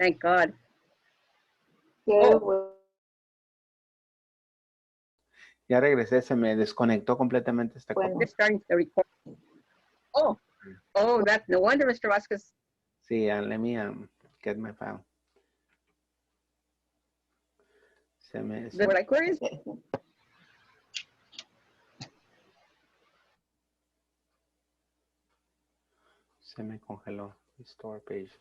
Thank God. Qué Ya regresé, se me desconectó completamente esta bueno. cosa. Starting the record. Oh, that's no wonder, Mr. Vasquez. Sí, let me get my file. What I query is se me congeló. Restore pages.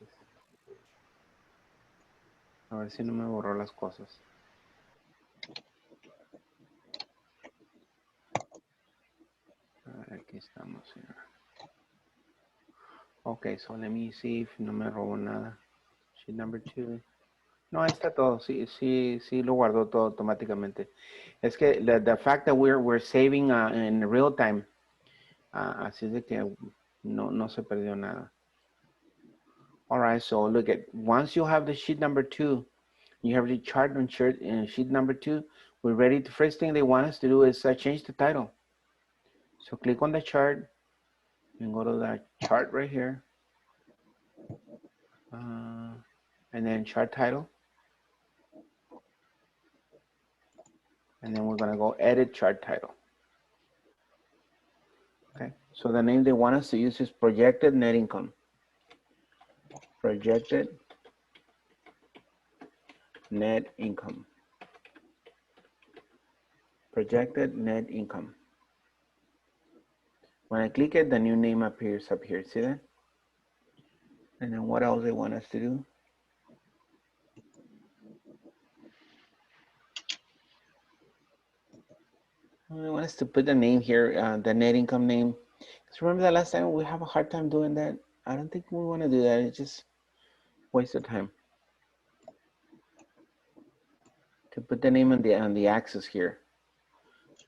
A ver si no me borró las cosas. Aquí estamos. Here. Ok, so let me see if no me robó nada. Sheet number 2. No, ahí está todo. Sí, lo guardó todo automáticamente. Es que the fact that we're saving in real time. Así es de que no se perdió nada. All right, so look at, once you have the sheet number 2, you have the chart on sheet number 2, we're ready to, first thing they want us to do is change the title. So click on the chart and go to that chart right here. And then chart title. And then we're gonna go edit chart title. Okay, so the name they want us to use is projected net income. Projected net income. Projected net income. When I click it, the new name appears up here. See that? And then what else they want us to do? They want us to put the name here, the net income name. Because remember the last time we have a hard time doing that? I don't think we want to do that. It's just waste of time. To put the name on the axis here.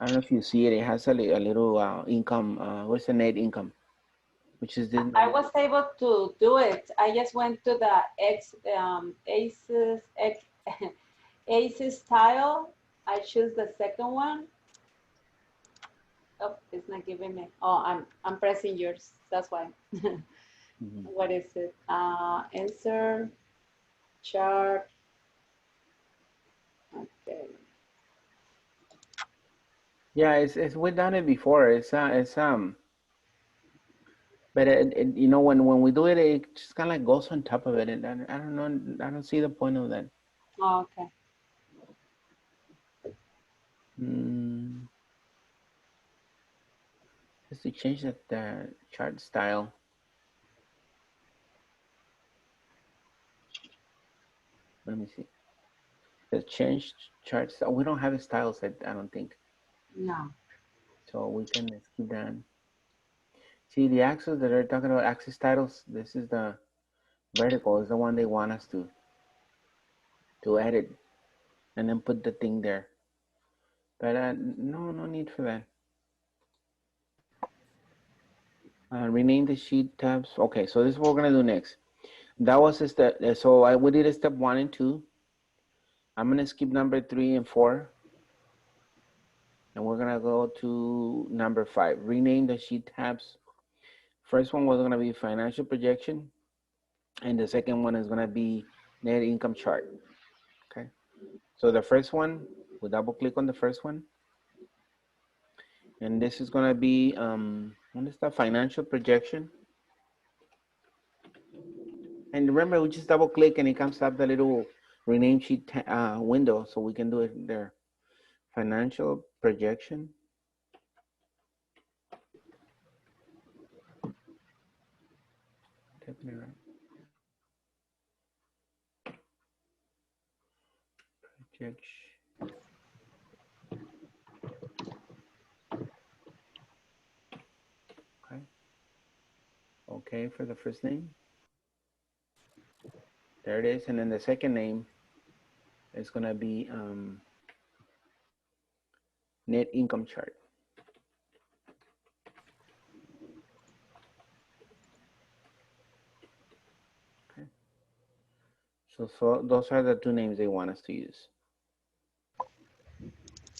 I don't know if you see it. It has a little income. What's the net income? Which is this. I was able to do it. I just went to the ACES tile. I choose the second one. Oh, it's not giving me. Oh, I'm pressing yours. That's why. What is it? Answer chart. Okay. Yeah, it's we've done it before. But you know, when we do it, it just kind of like goes on top of it, and I don't know, I don't see the point of that. Oh, okay. Just to change the chart style. Let me see. The change chart style. We don't have a style set, I don't think. No. So we can skip that. See the axis that they're talking about, axis titles. This is the vertical, is the one they want us to edit, and then put the thing there. But no need for that. Rename the sheet tabs. Okay, so this is what we're gonna do next. That was a step. So we did a step 1 and 2. I'm gonna skip number 3 and 4. And we're gonna go to number 5. Rename the sheet tabs. First one was gonna be financial projection. And the second one is gonna be net income chart. Okay. So the first one, we double click on the first one. And this is gonna be, what is that, financial projection? And remember, we just double click and it comes up the little rename sheet window, so we can do it there. Financial projection. Projection. Okay. Okay for the first name. There it is. And then the second name is going to be net income chart. Okay. So those are the two names they want us to use.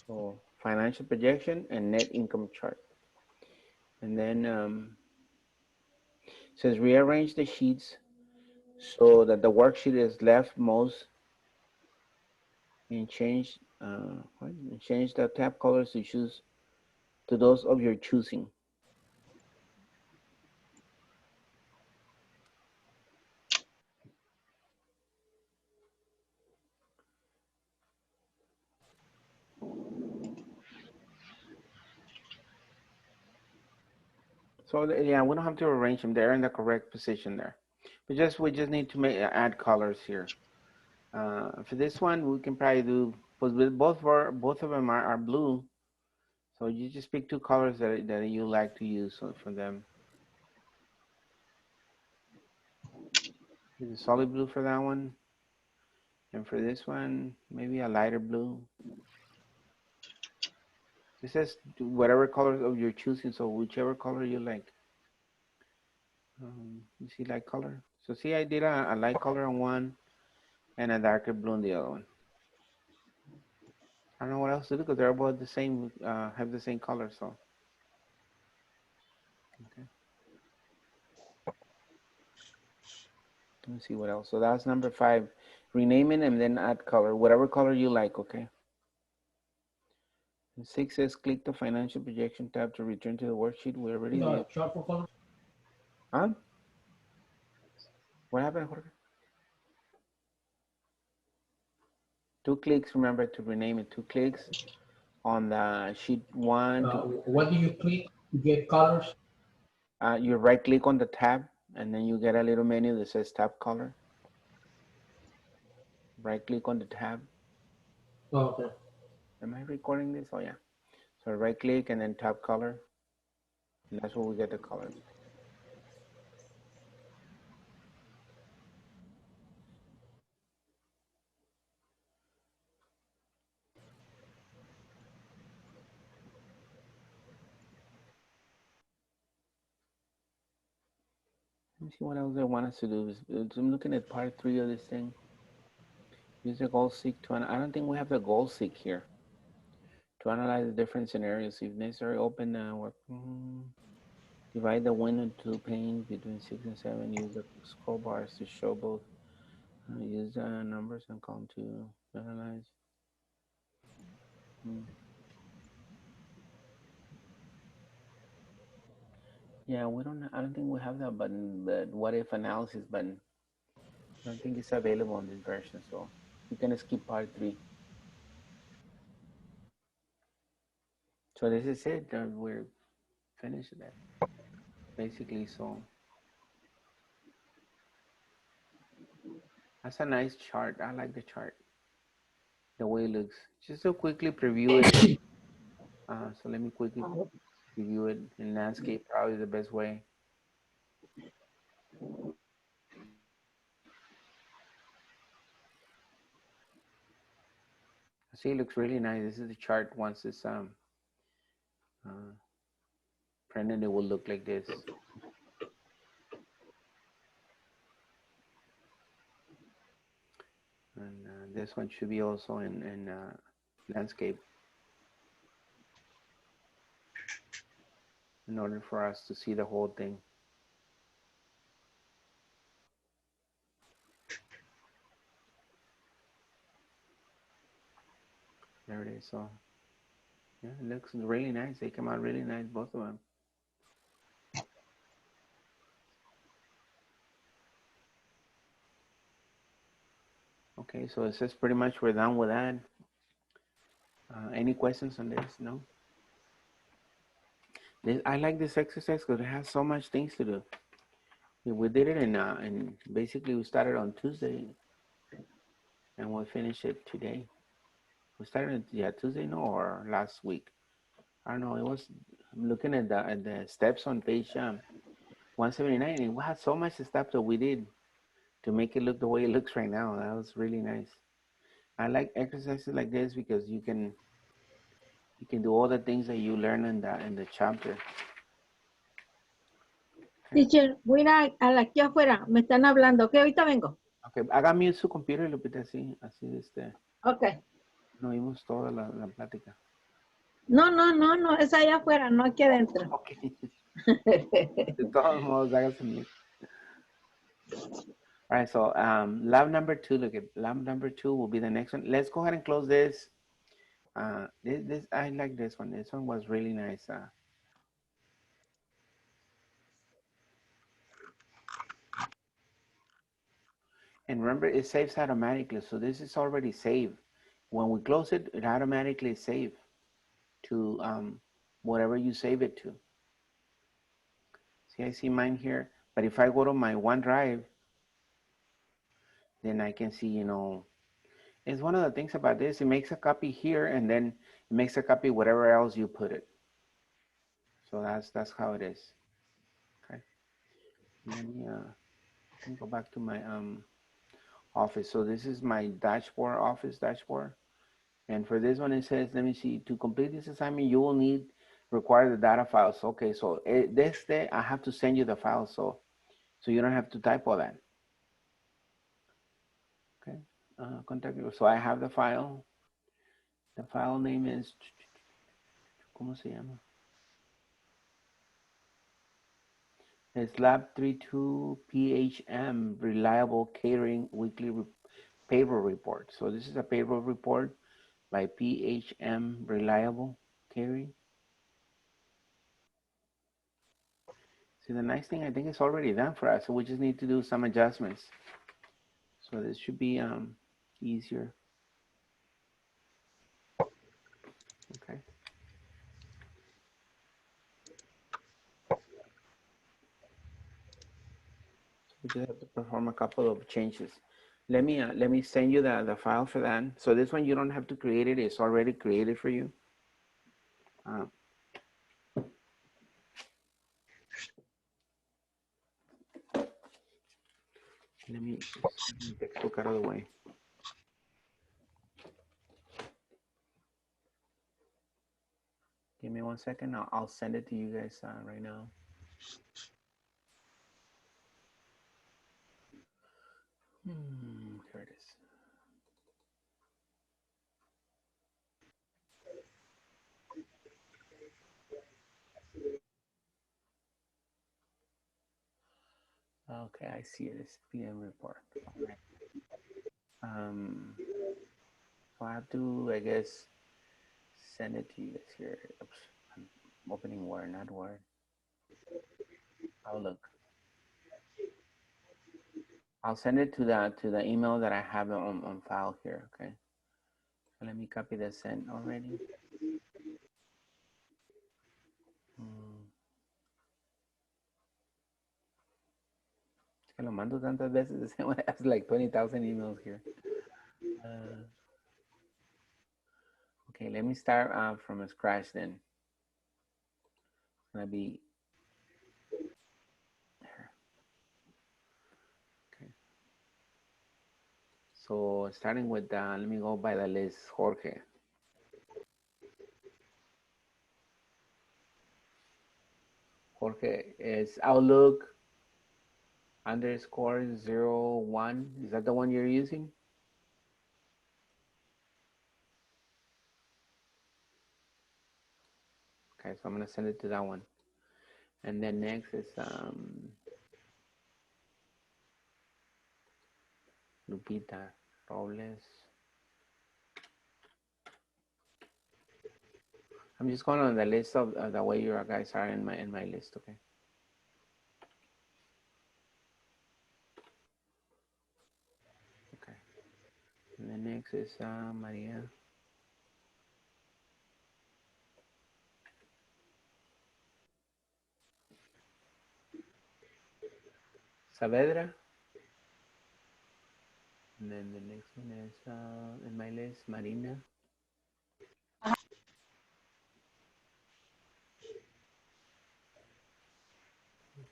So financial projection and net income chart. And then it says rearrange the sheets so that the worksheet is leftmost, and change change the tab colors to choose to those of your choosing. So yeah, we don't have to arrange them. They're in the correct position there. We just need to add colors here. For this one, we can probably do both of them are blue. So you just pick two colors that you like to use for them. Use a solid blue for that one. And for this one, maybe a lighter blue. It says whatever color of your choosing, so whichever color you like. You see light color? So see, I did a light color on one and a darker blue on the other one. I don't know what else to do because they're both the same, have the same color, so. Okay. Let me see what else. So that's number 5. Rename it and then add color, whatever color you like, okay? And 6 says click the financial projection tab to return to the worksheet. We already did. Chart for color. Huh? What happened, Jorge? 2 clicks, remember to rename it. 2 clicks on the sheet 1. What do you click to get colors? You right click on the tab and then you get a little menu that says tab color. Right click on the tab. Oh, okay. Am I recording this? Oh yeah. So right click and then tab color. And that's where we get the colors. Let me see what else they want us to do. I'm looking at part 3 of this thing. Use the goal seek to, I don't think we have the goal seek here. To analyze the different scenarios, if necessary, open work. Divide the window into 2 panes between 6 and 7. Use the scroll bars to show both. Use the numbers and column to analyze. Yeah, I don't think we have that button, but what if analysis button? I don't think it's available on this version, so we can skip part 3. So this is it. We're finished with that, basically. So that's a nice chart. I like the chart, the way it looks. Just to quickly preview it. So let me quickly preview it in landscape. Probably the best way. See, it looks really nice. This is the chart. Once it's printed, it will look like this. And this one should be also in landscape in order for us to see the whole thing. There it is. So yeah, it looks really nice. They come out really nice, both of them. Okay, so it says pretty much we're done with that. Any questions on this? No? I like this exercise because it has so much things to do. We did it and basically we started on Tuesday and we'll finish it today. We started, yeah, Tuesday, no, or last week. I don't know. It was, I'm looking at the steps on page 179, and we had so much stuff that we did to make it look the way it looks right now. That was really nice. I like exercises like this because you can do all the things that you learn in the chapter. Teacher, voy a ir aquí afuera, me están hablando, ok, ahorita vengo. Ok, haga mute su computer, Lupita, así Ok. no oímos toda la plática. No, es allá afuera, no aquí adentro. Ok. De todos modos, hágase mute. All right, so lab number 2, look at lab number 2 will be the next one. Let's go ahead and close this. This I like this one. This one was really nice. And remember, it saves automatically. So this is already saved. When we close it, it automatically saves to whatever you save it to. See, I see mine here. But if I go to my OneDrive, then I can see, it's one of the things about this. It makes a copy here, and then it makes a copy whatever else you put it. So that's how it is. Okay. Let me go back to my office. So this is my dashboard, office dashboard. And for this one, it says, let me see, to complete this assignment, you will require the data files. Okay, so this day I have to send you the files, so you don't have to type all that. Okay, contact you. So I have the file. The file name is, ¿cómo se llama? It's Lab 32 PHM Reliable Catering Weekly Payroll Report. So this is a payroll report by PHM Reliable Catering. See, the nice thing, I think it's already done for us, so we just need to do some adjustments. So this should be easier. Okay. We just have to perform a couple of changes. Let me send you the file for that. So this one, you don't have to create it. It's already created for you. Let me take a look out of the way. Give me 1 second. I'll send it to you guys right now. Here it is. Okay, I see it. It's PM report. Okay. So I have to, I guess, send it to you guys here. Oops, I'm opening Word, not Word. Outlook. I'll send it to the email that I have on file here. Okay. So let me copy the send already. Es que lo mando tantas veces. It's like 20,000 emails here. Okay, let me start from scratch then. It's gonna be here. Okay. So starting with let me go by the list. Jorge. Jorge is Outlook _01. Is that the one you're using? Okay, so I'm gonna send it to that one. And then next is Lupita Robles. I'm just going on the list of the way you guys are in my list, okay? Okay. And then next is Maria. Saavedra. And then the next one is in my list, Marina.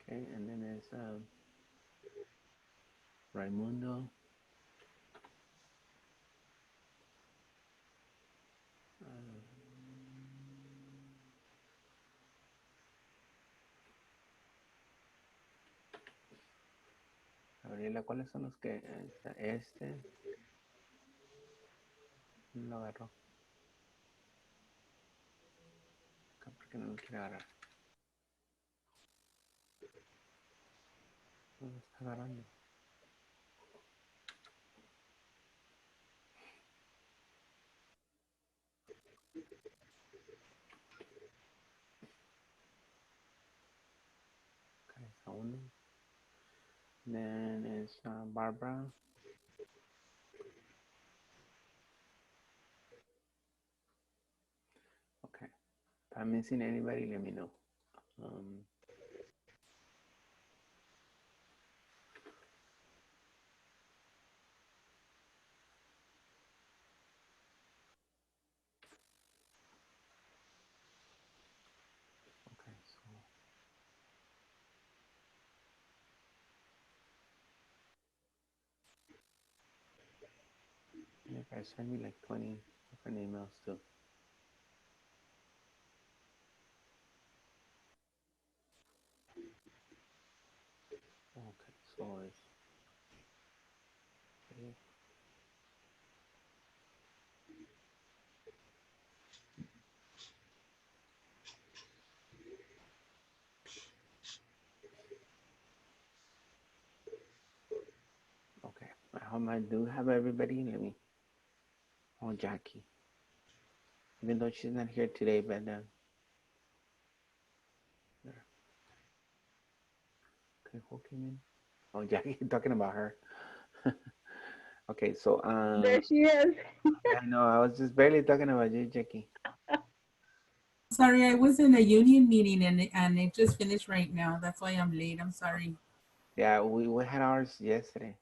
Okay, and then there's Raimundo. Gabriela, ¿cuáles son los que este? No lo agarró. ¿Por qué no lo quiere agarrar? No lo está agarrando. Then it's Barbara. Okay. If I'm missing anybody, let me know. Okay, so you guys send me like 20 different emails too. Okay, so it's okay. I hope I do have everybody. Let me. Oh, Jackie. Even though she's not here today, but there. Okay, who came in? Oh, Jackie, talking about her. Okay, so There she is. I know I was just barely talking about you, Jackie. Sorry, I was in a union meeting and it just finished right now. That's why I'm late. I'm sorry. Yeah, we had ours yesterday.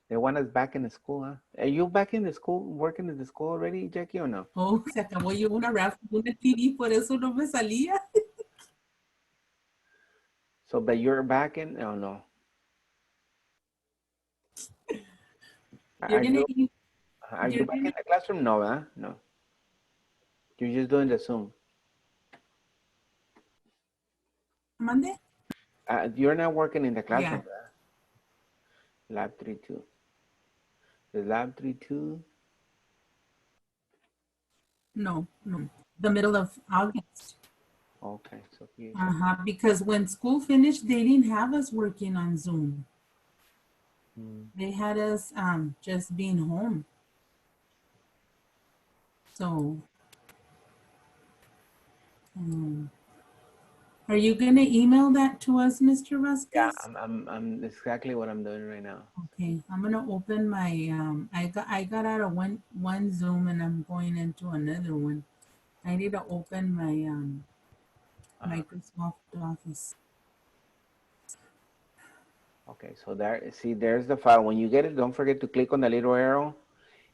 They want us back in the school, huh? Are you back in the school, working in the school already, Jackie, or no? Oh, se acabó yo una raffle, una TV, por eso no me salía. So, but you're back in? Oh no. You're gonna Are you back in the classroom? No, huh? No. You're just doing the Zoom. Mande? You're not working in the classroom, Yeah. right? Lab 3-2. The Lab 3-2? No. The middle of August. Okay, so you Because when school finished, they didn't have us working on Zoom. They had us just being home. So, are you gonna email that to us, Mr. Vasquez? Yeah, I'm exactly what I'm doing right now. Okay, I'm gonna open my I got out of one Zoom and I'm going into another one. I need to open my Microsoft Office. Okay, so there's the file. When you get it, don't forget to click on the little arrow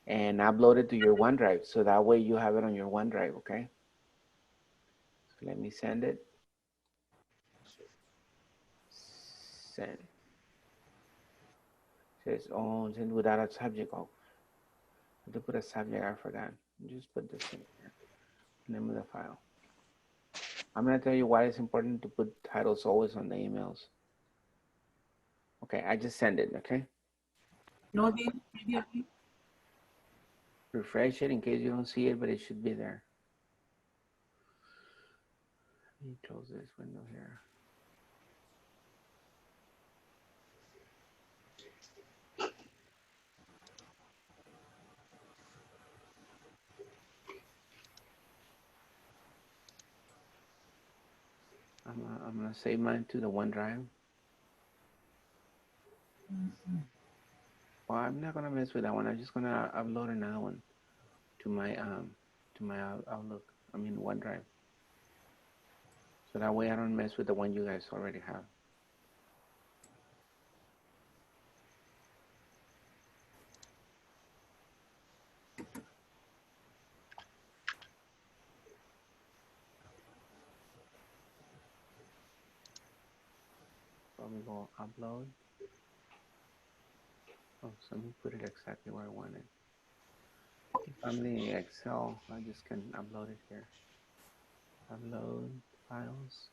and upload it to your OneDrive. So that way you have it on your OneDrive, okay? So let me send it. Send. It says, oh, send without a subject. Oh, I have to put a subject, I forgot. Just put this in here. Name of the file. I'm gonna tell you why it's important to put titles always on the emails. Okay, I just send it, okay? No, Refresh it in case you don't see it, but it should be there. Let me close this window here. I'm gonna save mine to the OneDrive. Well, I'm not gonna mess with that one. I'm just gonna upload another one to my Outlook. I mean OneDrive. So that way I don't mess with the one you guys already have. So we go upload. Oh, so let me put it exactly where I want it. If I'm in Excel, I just can upload it here. Upload files.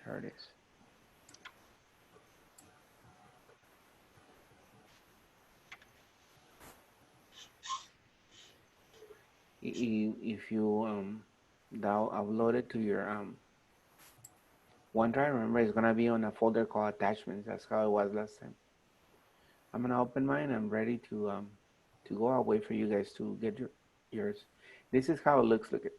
There it is. If you upload it to your OneDrive, remember it's gonna be on a folder called attachments. That's how it was last time. I'm gonna open mine. I'm ready to go. I'll wait for you guys to get yours. This is how it looks. Look at.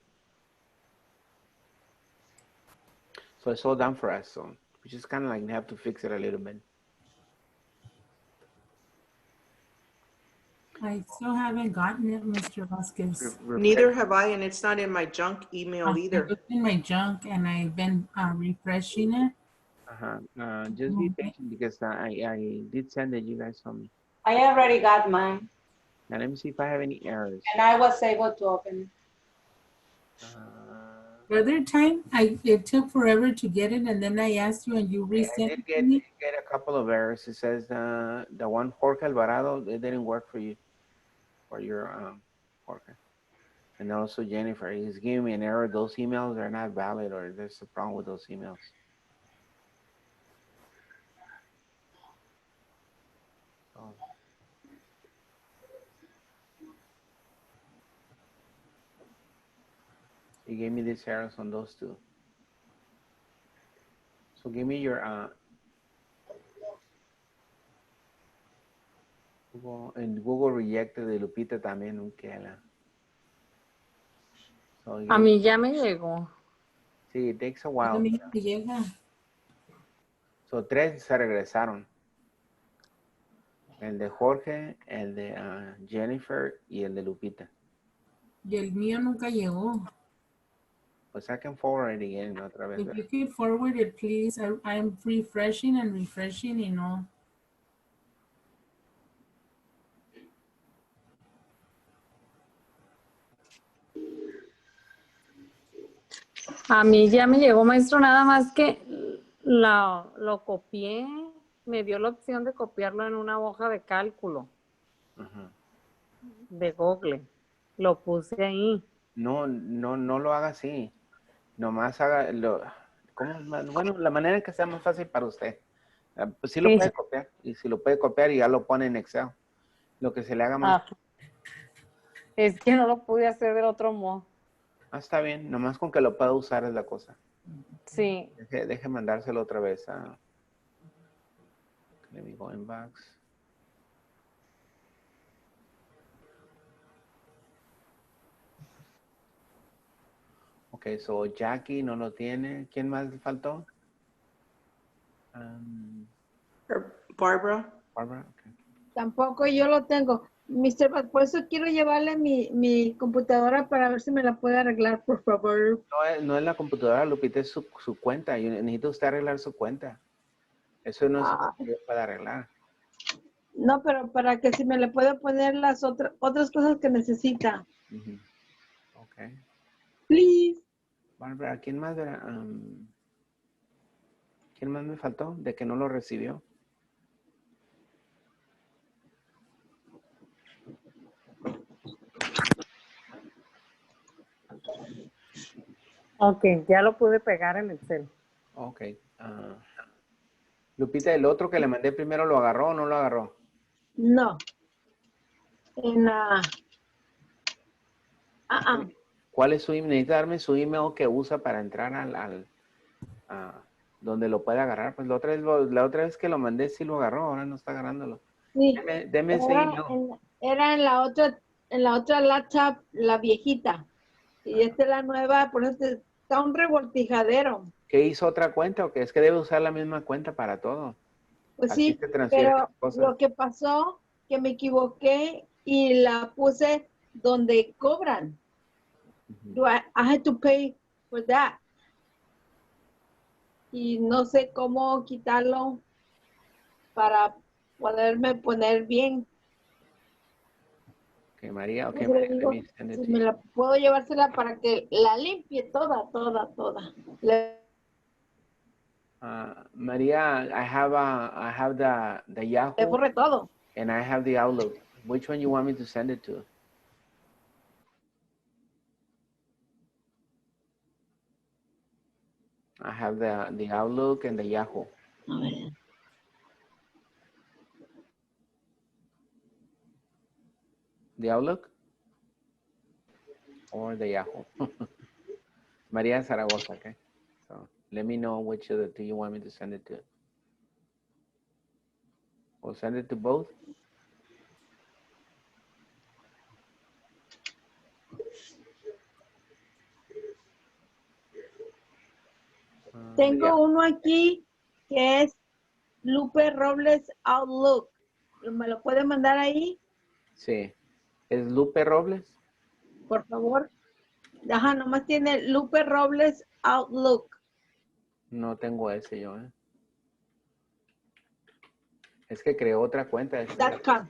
So it's all done for us. So we just kind of like have to fix it a little bit. I still haven't gotten it, Mr. Vasquez. Neither have I, and it's not in my junk email I either. looked in my junk and I've been refreshing it. Just be patient because I did send it. You guys saw me. I already got mine, Now let me see if I have any errors. and I was able to open it. The other time, it took forever to get it, and then I asked you, and you I resent did it to me. get a couple of errors. It says the one Jorge Alvarado, it didn't work for you, for your Jorge. And also Jennifer, he's giving me an error. Those emails are not valid, or there's a problem with those emails. Oh. He gave me these errors on those two. So give me your Google, and Google rejected de Lupita también, okay. So A mí ya me llegó. sí, it takes a A while. mí me llega. So 3 se regresaron. El de Jorge, el de Jennifer y el de Lupita. Y el mío nunca llegó. Pues I can forward it again otra vez. If you could forward it, please. I'm refreshing and refreshing, you know. A mí ya me llegó, maestro, nada más que lo copié, me dio la opción de copiarlo en una hoja de cálculo de Google. Lo puse ahí. No lo haga así. Nomás haga bueno, la manera en que sea más fácil para usted. Pues sí lo puede copiar. Y si lo puede copiar y ya lo pone en Excel. Lo que se le haga más. Es que no lo pude hacer del otro modo. Está bien. Nomás con que lo pueda usar es la cosa. Sí. Deje mandárselo otra vez a... Let me go inbox. Ok, so Jackie no lo tiene. ¿Quién más le faltó? Barbara. Barbara, okay. Tampoco yo lo tengo. Mr. Bat, por eso quiero llevarle mi computadora para ver si me la puede arreglar, por favor. No es la computadora, Lupita, es su cuenta. Necesita usted arreglar su cuenta. Eso no es algo que yo pueda arreglar. No, pero para que si me le puedo poner las otras cosas que necesita. Ok. Please. Barbara, ¿quién más era? ¿Quién más me faltó de que no lo recibió? Ok, ya lo pude pegar en Excel. Ok. Lupita, ¿el otro que le mandé primero lo agarró o no lo agarró? No. ¿Cuál es su email? Necesita darme su email que usa para entrar donde lo puede agarrar. Pues la otra vez que lo mandé sí lo agarró, ahora no está agarrándolo. Sí. Deme ese email. Era en la otra laptop, la viejita. Y esta es la nueva, por eso está un revoltijadero. ¿Qué hizo otra cuenta o qué? Es que debe usar la misma cuenta para todo. Pues Así sí, se transfieren pero las cosas. lo que pasó, que me equivoqué y la puse donde cobran. I had to pay for that. Y no sé cómo quitarlo para poderme poner bien. Ok, María, ok, Yo le María, digo, let me send it si to me you. la puedo llevársela para que la limpie toda. María, I have the Le Yahoo borre todo. and I have the Outlook. Which one you want me to send it to? I have the Outlook and the Yahoo. A ver. The Outlook or the Yahoo? Maria Zaragoza, okay? So let me know which of the two you want me to send it to. Or send it to both? Tengo ya. uno aquí que es Lupe Robles Outlook. ¿Me lo puede mandar ahí, Sí. ¿Es Lupe Robles? por favor? Ajá, nomás tiene Lupe Robles Outlook. No tengo ese yo, ¿eh? Es que creó otra cuenta. .com.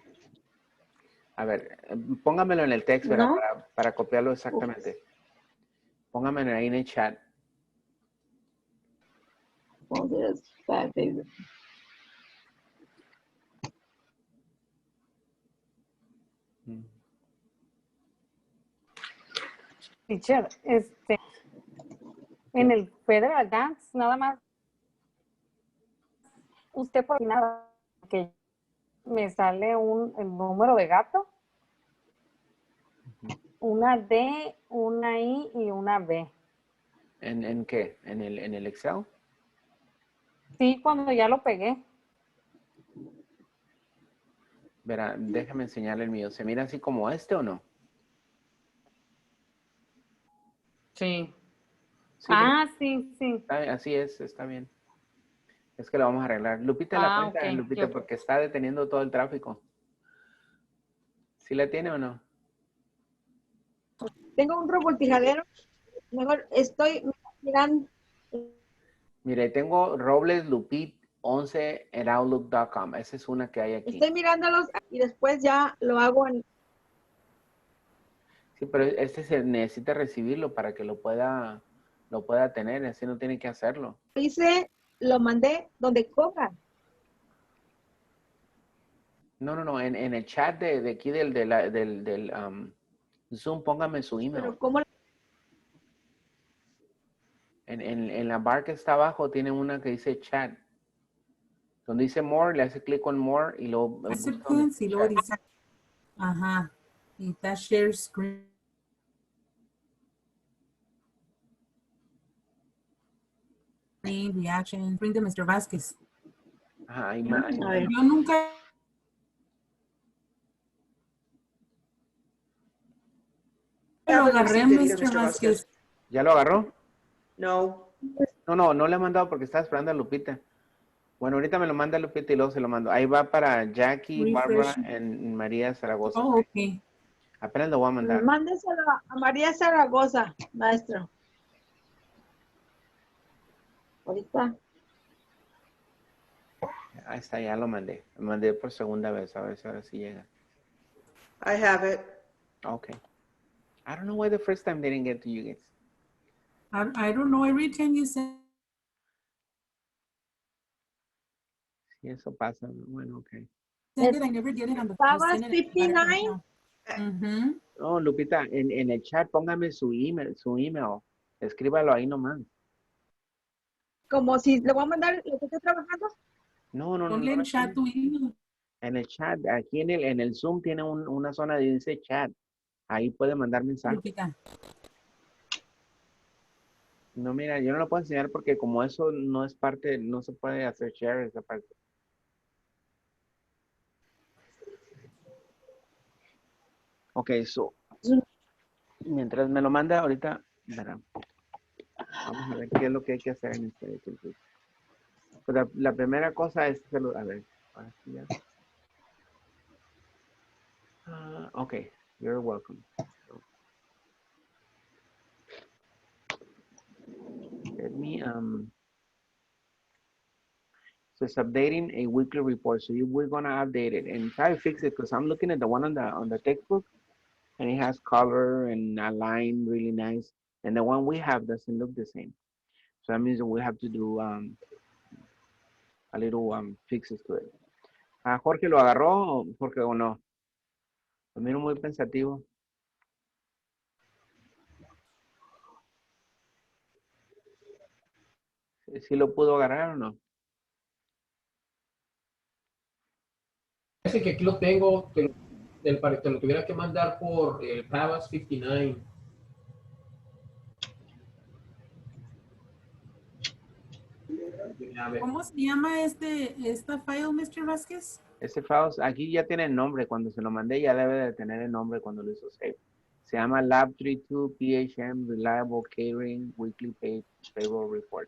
A ver, póngamelo en el text, ¿verdad? ¿No? Para copiarlo exactamente. Póngamelo ahí en el chat. Oh, there's that, baby. Teacher, en el Federal Dance, nada más, usted por nada, que me sale el número de gato, una D, una I y una B. ¿En qué? ¿En el Excel? Sí, cuando ya lo pegué. Verá, déjame enseñarle el mío. ¿Se mira así como este o no? Sí. Sí, Sí, sí. está bien, así es, está bien. Es que lo vamos a arreglar. Lupita, la cuenta, Ok. Lupita, porque está deteniendo todo el tráfico. ¿Sí la tiene o no? Tengo un revoltijadero. Mejor estoy mirando. Mire, tengo Robles Lupit 11 en outlook.com. Esa es una que hay aquí. Estoy mirándolos y después ya lo hago en. Sí, pero este se necesita recibirlo para que lo pueda tener. Así no tiene que hacerlo. Hice, lo mandé donde cobran. No. En el chat de aquí del Zoom, póngame su email. Pero ¿cómo? En la bar que está abajo tiene una que dice chat. Donde dice more, le hace clic en more y luego busca donde Acceptance y dice luego chat. dice, ajá, y está share screen. Reaction, bring de Mr. Vasquez. Ajá, ahí A ver. Yo nunca lo agarré, Mr. Vasquez. ¿Ya lo agarró? No. No le he mandado porque estaba esperando a Lupita. Bueno, ahorita me lo manda Lupita y luego se lo mando. Ahí va para Jackie, Refresh. Bárbara y María Zaragoza. Oh, ok. Apenas lo voy a mandar. Mándeselo a María Zaragoza, maestro. Ahorita. Ahí está, ya lo mandé. Lo mandé por segunda vez. A ver si ahora sí llega. I have it. Okay. I don't know why the first time they didn't get to you guys. I don't know, every time you say Sí, eso pasa. Bueno, okay. it, I never get it on the Estaba send it 59. No, Lupita, en el chat póngame su email. Escríbalo ahí nomás. Como si le voy a mandar lo que estoy trabajando. No. Ponle en chat tu email. En el chat, aquí en el Zoom tiene una zona que dice chat. Ahí puede mandar mensajes. Lupita. No, mira, yo no lo puedo enseñar porque como eso no es parte, no se puede hacer share esa parte. Ok, mientras me lo manda ahorita, verá. Vamos a ver qué es lo que hay que hacer en este. Pues la primera cosa es, a ver, ahora sí ya. Ok, you're welcome. Let me, so it's updating a weekly report. So we're gonna update it and try to fix it because I'm looking at the one on the textbook and it has color and a line really nice. And the one we have doesn't look the same. So that means that we have to do a little fixes to it. Jorge, ¿lo agarró, Jorge, o no? Lo miro muy pensativo. ¿Sí lo pudo agarrar o no? Parece que aquí lo tengo, te lo tuviera que mandar por el Pavas 59. A ver. ¿Cómo se llama esta file, Mr. Vasquez? Ese file, aquí ya tiene el nombre. Cuando se lo mandé ya debe de tener el nombre cuando lo hizo save. Se llama Lab 32 PHM Reliable Catering Weekly Payroll Report.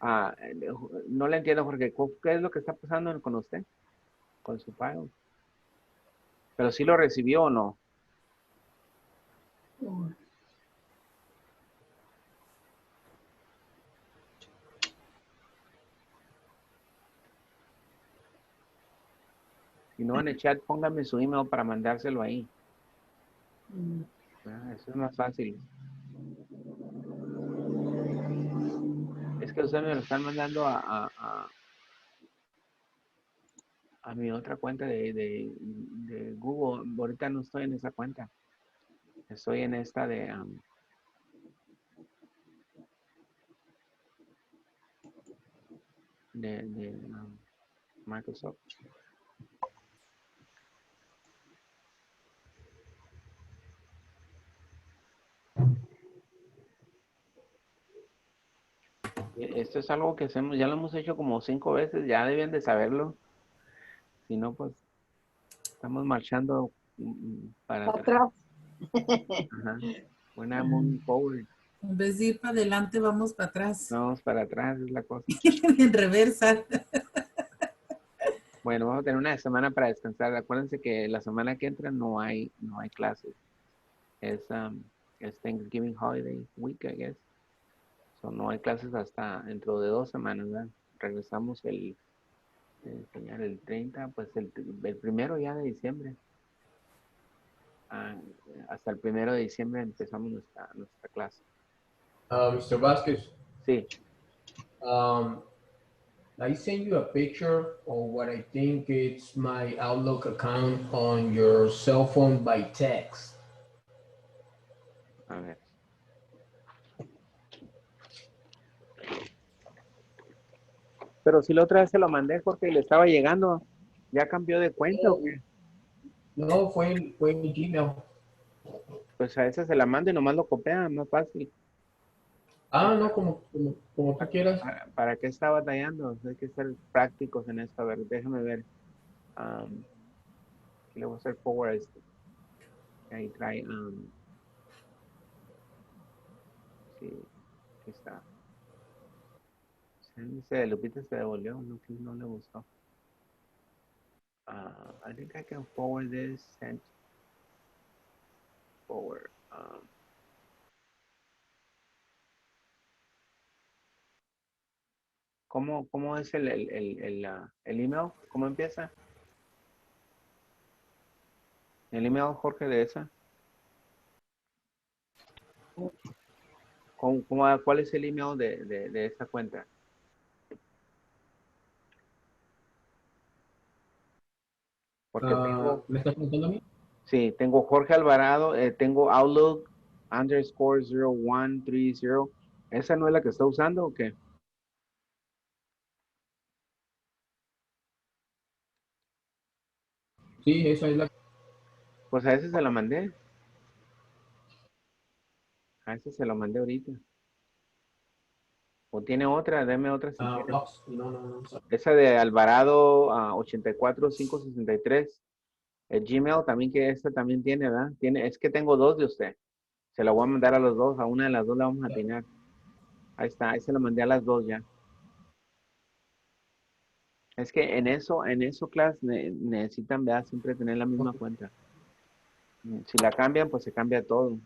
No le entiendo, Jorge. ¿Qué es lo que está pasando con usted? Con su pago. ¿Pero sí lo recibió o no? Si no, en el chat póngame su email para mandárselo ahí. Eso es más fácil. Es que ustedes me lo están mandando a mi otra cuenta de Google. Ahorita no estoy en esa cuenta. Estoy en esta de Microsoft. Esto es algo que hacemos, ya lo hemos hecho como 5 veces, ya deben de saberlo. Si no, pues estamos marchando para atrás. Ajá. Buena moving forward. En vez de ir para adelante, vamos para atrás. Vamos para atrás, es la cosa. En reversa. Bueno, vamos a tener una semana para descansar. Acuérdense que la semana que entra no hay clases. Es Thanksgiving Holiday Week, I guess. So, no hay clases hasta dentro de 2 semanas, ¿verdad? Regresamos el 30, pues el 1 ya de diciembre. Hasta el 1 de diciembre empezamos nuestra clase. Mr. Vasquez, Sí. I sent you a picture of what I think it's my Outlook account on your cell phone by text. A ver. Pero si la otra vez se lo mandé porque le estaba llegando. ¿Ya cambió de cuenta o qué? No, fue en Gmail. Pues a esa se la mando y nomás lo copia, más fácil. No, como tú quieras. ¿Para qué está batallando? Hay que ser prácticos en esto. A ver, déjame ver. Aquí le voy a hacer forward a este. Ahí trae. Sí, aquí está. Lupita se devolvió, no le gustó. I think I can forward this, send forward. ¿Cómo es el email? ¿Cómo empieza? ¿El email, Jorge, de esa? ¿Cuál es el email de esa cuenta? Porque tengo... ¿Me estás preguntando a mí? Sí, tengo Jorge Alvarado, tengo Outlook _0130. ¿Esa no es la que está usando o qué? Sí, esa es la. Pues a ese se la mandé. A ese se la mandé ahorita. ¿O tiene otra? Deme otra si quiere. No. Esa de Alvarado 84563. El Gmail también, que esta también tiene, ¿verdad? Es que tengo 2 de usted. Se la voy a mandar a los 2. A una de las 2 la vamos a atinar. Ahí está. Ahí se la mandé a las 2 ya. Es que en eso, clase, necesitan, ¿verdad? Siempre tener la misma cuenta. Si la cambian, pues se cambia todo.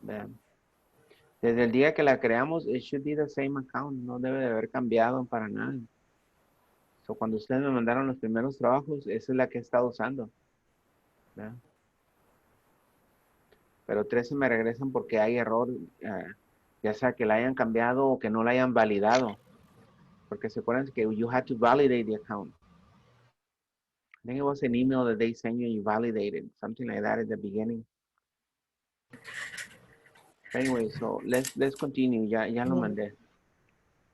Vean. Desde el día que la creamos, it should be the same account. No debe de haber cambiado para nada. So, cuando ustedes me mandaron los primeros trabajos, esa es la que he estado usando. ¿Vean? Pero 13 me regresan porque hay error, ya sea que la hayan cambiado o que no la hayan validado. Porque se acuerdan que you had to validate the account. I think it was an email that they sent you and you validated, something like that at the beginning. Anyway, so let's continue. Ya lo mandé.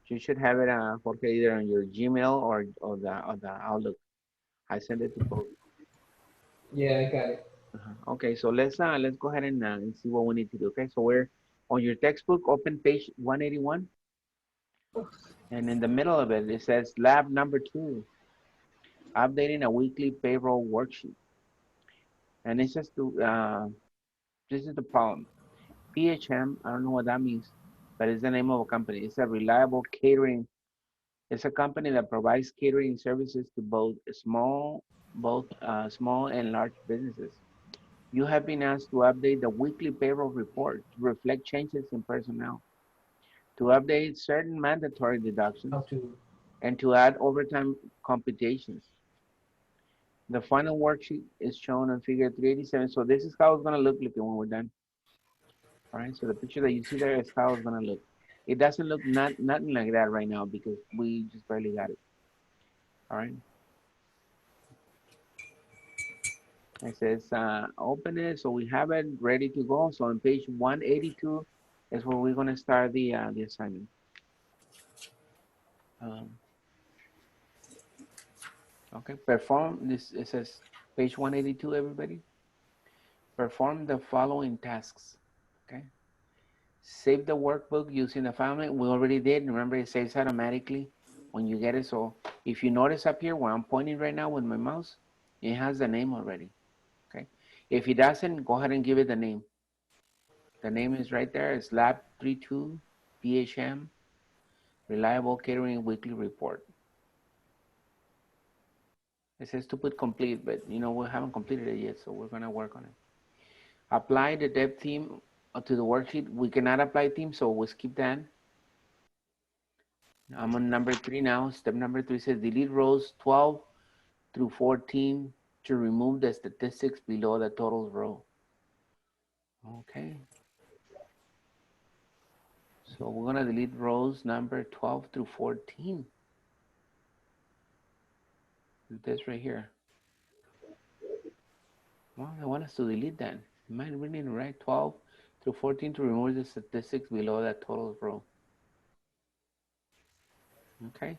You should have it, Jorge, either on your Gmail or the Outlook. I sent it to both. Yeah, I got it. Okay, so let's go ahead and see what we need to do. Okay, so we're on your textbook, open page 181. And in the middle of it, it says lab number 2, updating a weekly payroll worksheet. And it's just to, this is the problem. PHM, I don't know what that means, but it's the name of a company. It's a reliable catering. It's a company that provides catering services to both small and large businesses. You have been asked to update the weekly payroll report to reflect changes in personnel, to update certain mandatory deductions, and to add overtime computations. The final worksheet is shown on figure 387. So this is how it's going to look like when we're done. All right, so the picture that you see there is how it's going to look. It doesn't look nothing like that right now because we just barely got it. All right. It says open it, so we have it ready to go. So on page 182 is where we're going to start the assignment. Okay, perform this. It says page 182, everybody. Perform the following tasks. Okay. Save the workbook using the file name. We already did. Remember, it saves automatically when you get it. So if you notice up here where I'm pointing right now with my mouse, it has the name already. Okay. If it doesn't, go ahead and give it the name. The name is right there. It's Lab 32 PHM Reliable Catering Weekly Report. It says to put complete, but you know we haven't completed it yet, so we're gonna work on it. Apply the depth theme to the worksheet. We cannot apply theme, so we'll skip that. I'm on number 3 now. Step number 3 says delete rows 12 through 14 to remove the statistics below the totals row. Okay. So we're gonna delete rows number 12 through 14. This right here. Well, they want us to delete that. Am I reading it right? 12 through 14 to remove the statistics below that totals row. Okay.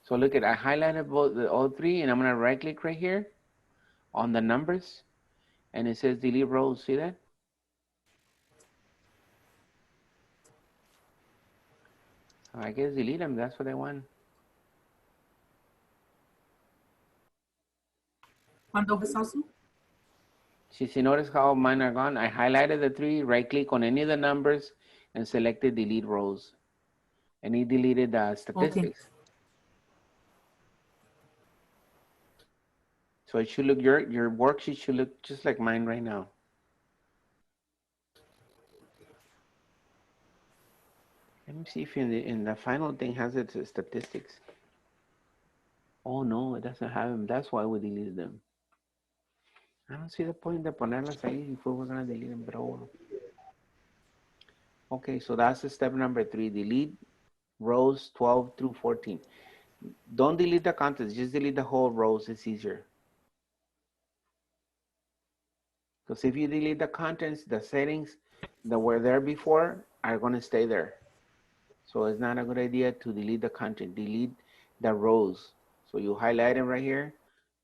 So look at, I highlighted all 3, and I'm gonna right click right here on the numbers, and it says delete rows. See that? I guess delete them. That's what I want. See, notice how mine are gone. I highlighted the 3, right click on any of the numbers, and selected delete rows. And it deleted the statistics. Okay. So it should look, your worksheet should look just like mine right now. Let me see if in the final thing has its statistics. Oh no, it doesn't have them. That's why we deleted them. I don't see the point de ponerlas ahí if we're gonna delete them, bro. Okay, so that's step number 3. Delete rows 12 through 14. Don't delete the contents, just delete the whole rows. It's easier. Because if you delete the contents, the settings that were there before are gonna stay there. So it's not a good idea to delete the content. Delete the rows. So you highlight them right here,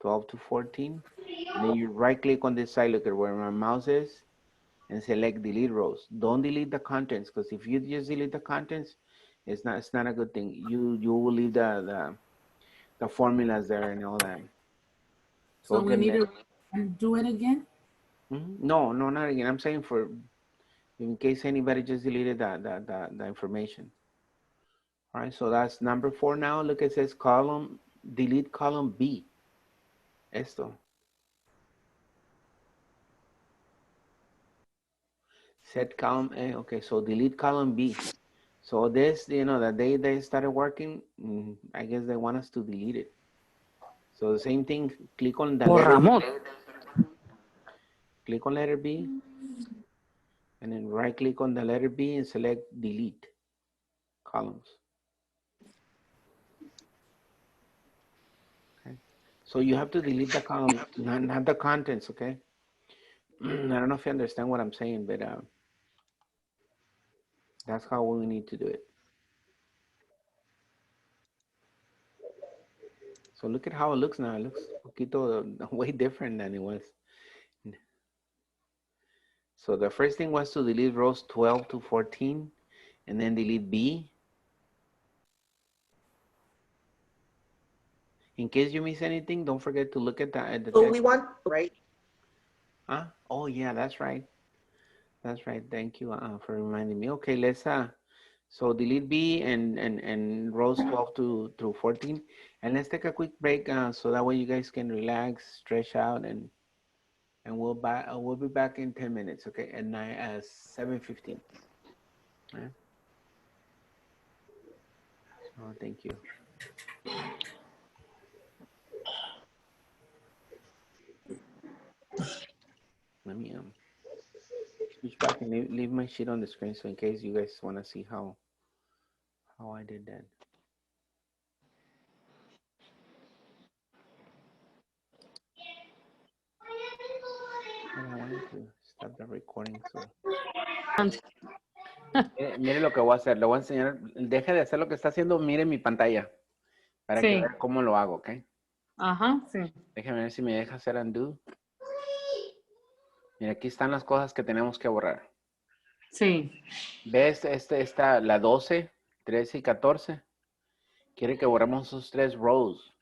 12 to 14. And then you right click on this side, look at where my mouse is, and select delete rows. Don't delete the contents, because if you just delete the contents, it's not a good thing. You will leave the formulas there and all that. So we need to do it again? No, not again. I'm saying for in case anybody just deleted the information. All right, so that's number 4 now. Look, it says delete column B. Esto. Set column A. Okay, so delete column B. So this, the day they started working, I guess they want us to delete it. So the same thing, click on the letter B. Click on letter B. And then right click on the letter B and select delete columns. Okay. So you have to delete the column, not the contents, okay? I don't know if you understand what I'm saying, but that's how we need to do it. So look at how it looks now. It looks way different than it was. So the first thing was to delete rows 12 to 14, and then delete B. In case you miss anything, don't forget to look at the text. So we want, right? Huh? Oh yeah, that's right. That's right. Thank you for reminding me. Okay, let's So delete B and rows 12 through 14. And let's take a quick break so that way you guys can relax, stretch out, and we'll be back in 10 minutes, okay? At 7:15. All right. Oh, thank you. Let me switch back and leave my sheet on the screen so in case you guys want to see how I did that. And I wanted to stop the recording, so. Mire lo que voy a hacer, le voy a enseñar, deje de hacer lo que está haciendo, mire mi pantalla, para que vea cómo lo hago, ¿ok? Ajá, sí. Déjeme ver si me deja hacer undo. Mira, aquí están las cosas que tenemos que borrar. Sí. ¿Ves? La 12, 13 y 14. Quiere que borremos esos 3 rows.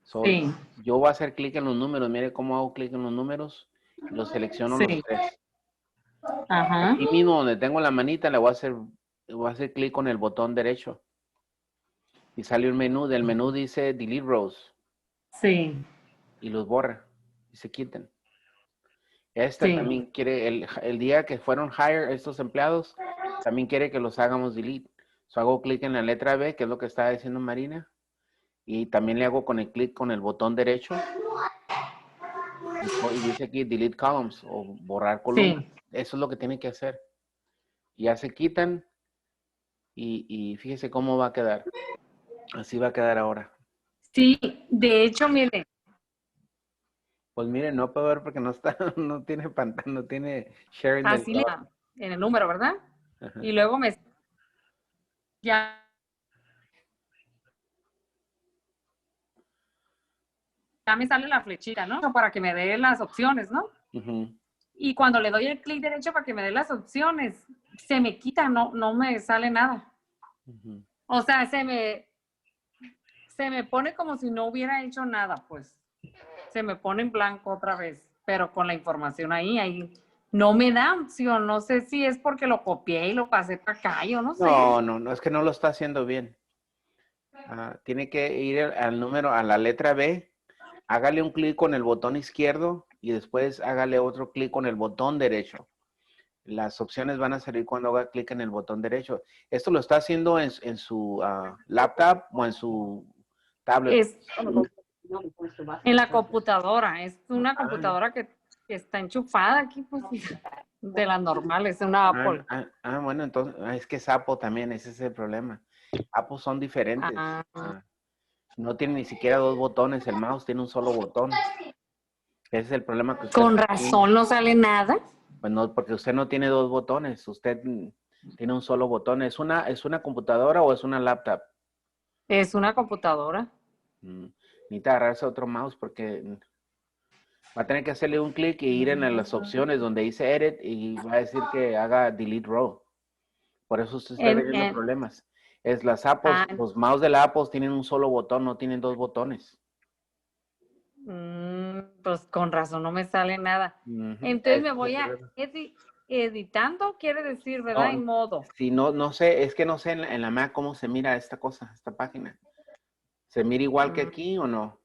So, Sí. yo voy a hacer clic en los números. Mire cómo hago clic en los números. Y los selecciono los 3. Ajá. Aquí mismo donde tengo la manita, le voy a hacer clic con el botón derecho. Y sale un menú. Del menú dice Delete Rows. Sí. Y los borra. Y se quitan. Sí. También quiere, el día que fueron hire estos empleados, también quiere que los hagamos delete. So hago clic en la letra B, que es lo que estaba diciendo Marina. Y también le hago con el clic con el botón derecho. Y dice aquí delete columns o borrar columnas. Sí. Eso es lo que tiene que hacer. Ya se quitan. Y fíjese cómo va a quedar. Así va a quedar ahora. Sí, de hecho, mire. Pues mire, no puedo ver porque no está, no tiene pantalla, no tiene sharing del Así le en el número, ¿verdad? Ajá. Y luego ya me sale la flechita, ¿no? Para que me dé las opciones, ¿no? Uh-huh. Y cuando le doy el clic derecho para que me dé las opciones, se me quita, no me sale nada. Uh-huh. O sea, se me pone como si no hubiera hecho nada, pues. Se me pone en blanco otra vez, pero con la información ahí no me da opción. No sé si es porque lo copié y lo pasé para acá, yo no sé. No, es que no lo está haciendo bien. Tiene que ir al número, a la letra B, hágale un clic con el botón izquierdo y después hágale otro clic con el botón derecho. Las opciones van a salir cuando haga clic en el botón derecho. Esto lo está haciendo en su laptop o en su tablet. En la computadora. Es una computadora que está enchufada aquí, pues, de las normales, una Apple. Bueno, entonces, es que es Apple también, ese es el problema. Apple son diferentes. No tiene ni siquiera 2 botones, el mouse tiene un solo botón. Ese es el problema que usted Con razón no sale nada. Pues no, porque usted no tiene 2 botones, usted tiene un solo botón. ¿Es una computadora o es una laptop? Es una computadora. Necesita agarrarse otro mouse porque va a tener que hacerle un clic y ir en las opciones donde dice Edit y va a decir que haga Delete Row. Por eso usted está teniendo problemas. Las Apples, los mouse de la Apple tienen un solo botón, no tienen 2 botones. Pues con razón no me sale nada. Entonces me voy a editando, quiere decir, ¿verdad? En modo. Sí, no sé, es que no sé en la Mac cómo se mira esta página. ¿Se mira igual que aquí o no?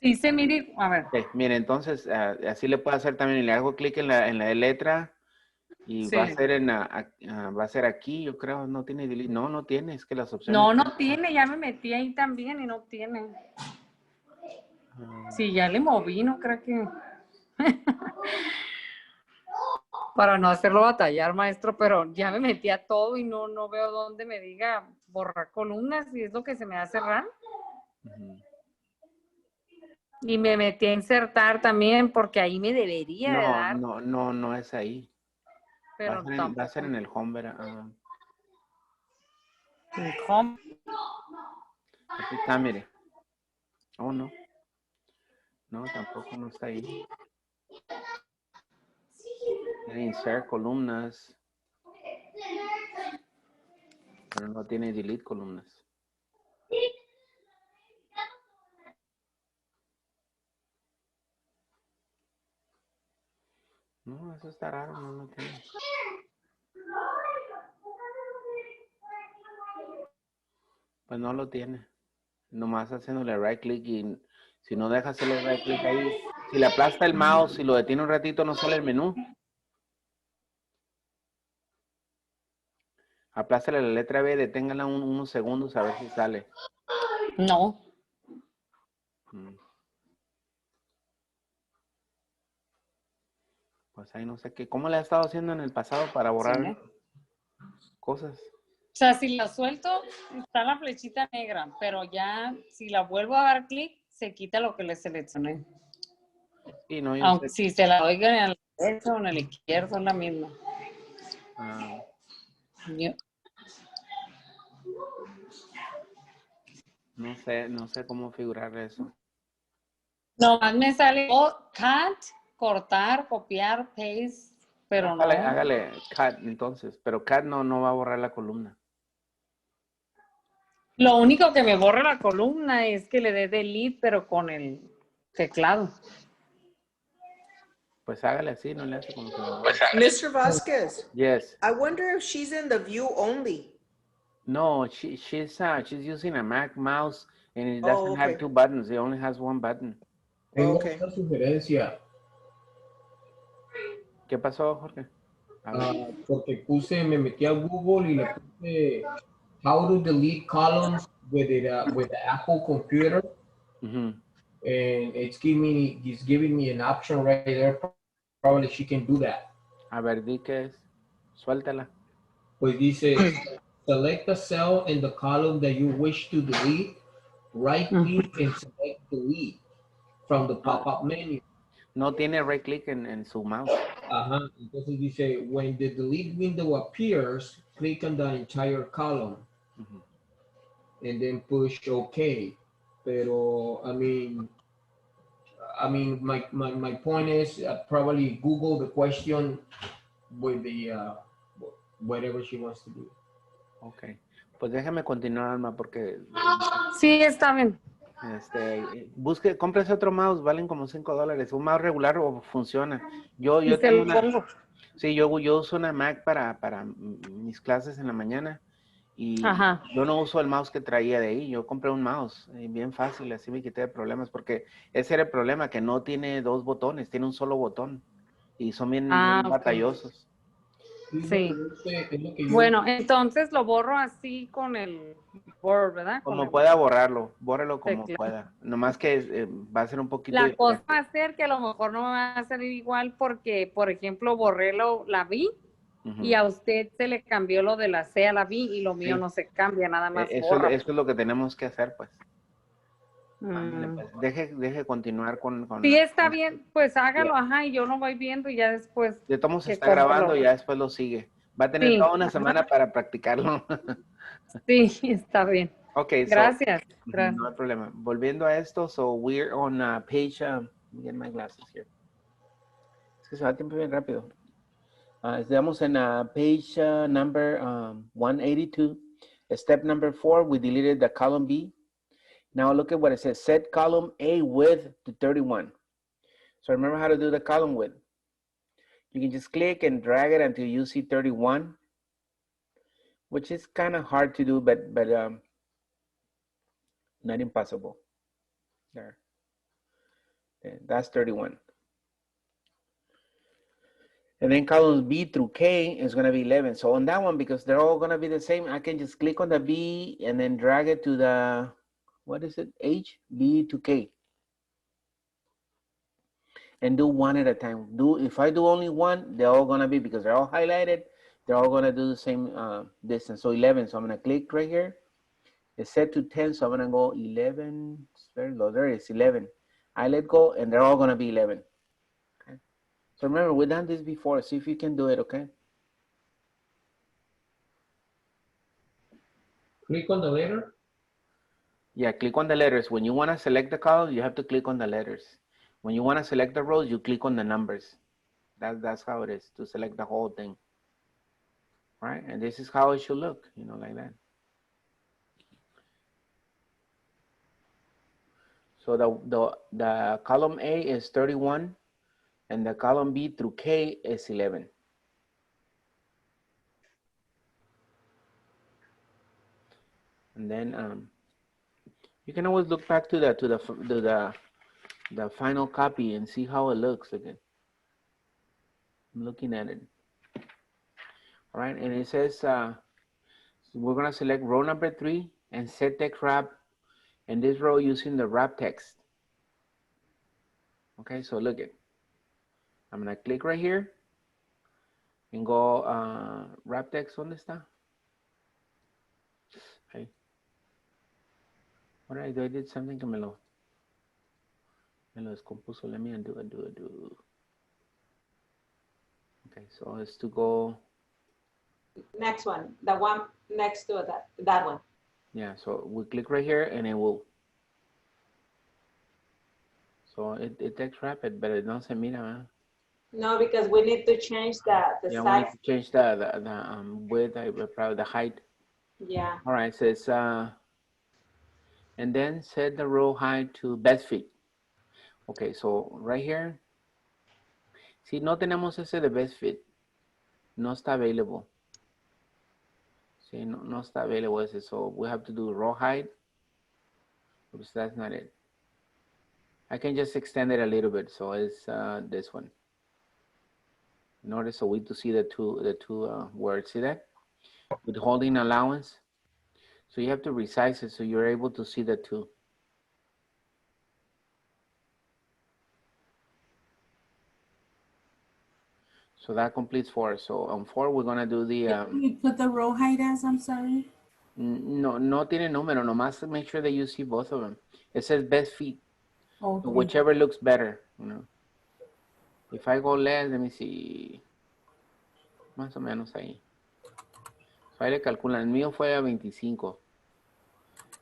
Sí, se mira, a ver. Okay, mire, entonces así le puedo hacer también. Le hago clic en la letra y Sí. va a ser aquí, yo creo. No tiene delete. No tiene, es que las opciones. No tiene, ya me metí ahí también y no tiene. Sí, ya le moví, no creo que. Para no hacerlo batallar, maestro, pero ya me metí a todo y no veo dónde me diga borrar columnas y es lo que se me hace raro. Y me metí a insertar también porque ahí me debería de dar. No es ahí. Pero va a ser en el home, ¿verdad? El home. Aquí está, mire. Oh, no. No, tampoco no está ahí. Tiene insert columnas. Pero no tiene delete columnas. No, eso está raro, no tiene. Pues no lo tiene. Nomás haciéndole right click y si no deja hacerle right click ahí, si le aplasta el mouse y lo detiene un ratito, no sale el menú. Aplástale la letra B, deténgala unos segundos a ver si sale. No. Pues ahí no sé qué. ¿Cómo le ha estado haciendo en el pasado para borrar cosas? O sea, si la suelto, está la flechita negra, pero ya si la vuelvo a dar clic, se quita lo que le seleccioné. Sí, no, yo Aunque sé. si se la doy en el derecho o en el izquierdo, es la misma. No sé cómo figurar eso. Nomás me sale cut, cortar, copiar, paste, pero Hágale cut entonces, pero cut no va a borrar la columna. Lo único que me borra la columna es que le dé delete, pero con el teclado. Pues hágale así, no le hace como que... Mr. Vasquez, Yes. I wonder if she's in the view only. No, she's using a Mac mouse and it doesn't Oh, have okay. 2 buttons. It only has 1 button. Tengo Okay. una sugerencia. ¿Qué pasó, Jorge? Porque me metí a Google y le puse how to delete columns with the Apple computer. And it's giving me an option right there. Probably she can do that. A ver, di qué es. Suéltala. Pues dice, select a cell in the column that you wish to delete. Right click and select delete from the pop-up menu. No tiene right click en su mouse. Ajá. Entonces dice, when the delete window appears, click on the entire column. And then push OK. Pero, I mean, my point is probably Google the question with the whatever she wants to do. Ok. Pues déjame continuar, Alma, porque... Sí, está bien. Cómprese otro mouse, valen como $5. Un mouse regular o funciona. Yo Y se tengo lo una... pongo. Sí, yo uso una Mac para mis clases en la mañana y yo no uso el mouse que traía de ahí. Yo compré un mouse bien fácil, así me quité de problemas porque ese era el problema, que no tiene 2 botones, tiene un solo botón y son bien batallosos. Sí. Bueno, entonces lo borro así con el Word, ¿verdad? Como pueda borrarlo, bórrelo como pueda. Nomás que va a ser un poquito La cosa diferente. va a ser que a lo mejor no me va a salir igual porque, por ejemplo, borré la B y a usted se le cambió lo de la C a la B y lo mío no se cambia, nada más borra. Eso es lo que tenemos que hacer, pues. Deje continuar con sí, está bien, pues hágalo, y yo lo voy viendo y ya después. De todos modos está grabando y ya después lo sigue. Va a tener toda una semana para practicarlo. Sí, está bien. Okay, gracias. No hay problema. Volviendo a esto, so we're on page, let me get my glasses here. Es que se va el tiempo bien rápido. Estamos en page number 182. Step number 4, we deleted the column B. Now look at what it says, set column A width to 31. So remember how to do the column width. You can just click and drag it until you see 31, which is kind of hard to do, but not impossible. There. That's 31. And then columns B through K is going to be 11. So on that one, because they're all going to be the same, I can just click on the B and then drag it to the, what is it? H, B to K. And do one at a time. If I do only one, they're all going to be, because they're all highlighted, they're all going to do the same distance. So 11. So I'm going to click right here. It's set to 10. So I'm going to go 11. It's very low. There it is, 11. I let go and they're all going to be 11. Okay. So remember, we've done this before. See if you can do it, okay? Click on the letter? Yeah, click on the letters. When you want to select the column, you have to click on the letters. When you want to select the rows, you click on the numbers. That's how it is, to select the whole thing. Right? And this is how it should look, you know, like that. So the column A is 31 and the column B through K is 11. And then you can always look back to the final copy and see how it looks again. I'm looking at it. All right, and it says we're gonna select row number 3 and set text wrap in this row using the wrap text. Okay, so look it. I'm gonna click right here and go wrap text. ¿Dónde está? Okay. What did I did something que me lo descompuso. Let me undo. Okay, so it's to go. Next one, the one next to that one. Yeah, so we click right here and it will. So it text wrap it, but it doesn't mira. Huh? No, because we need to change the Yeah, we size. need to change the width, probably the height. Yeah. All right, says and then set the row height to best fit. Okay, so right here, si no tenemos ese de best fit, no está available. See, no está available ese, so we have to do row height. Oops, that's not it. I can just extend it a little bit, so it's this one. In order so we to see the two words, see that? Withholding allowance. So you have to resize it so you're able to see the two. So that completes 4. So on 4, we're gonna do the. Can you put the row height as? I'm sorry. No tiene número. Nomás make sure that you see both of them. It says best fit. Okay. So whichever looks better, you know. If I go less, let me see. Más o menos ahí. So ahí le calculan. El mío fue a 25.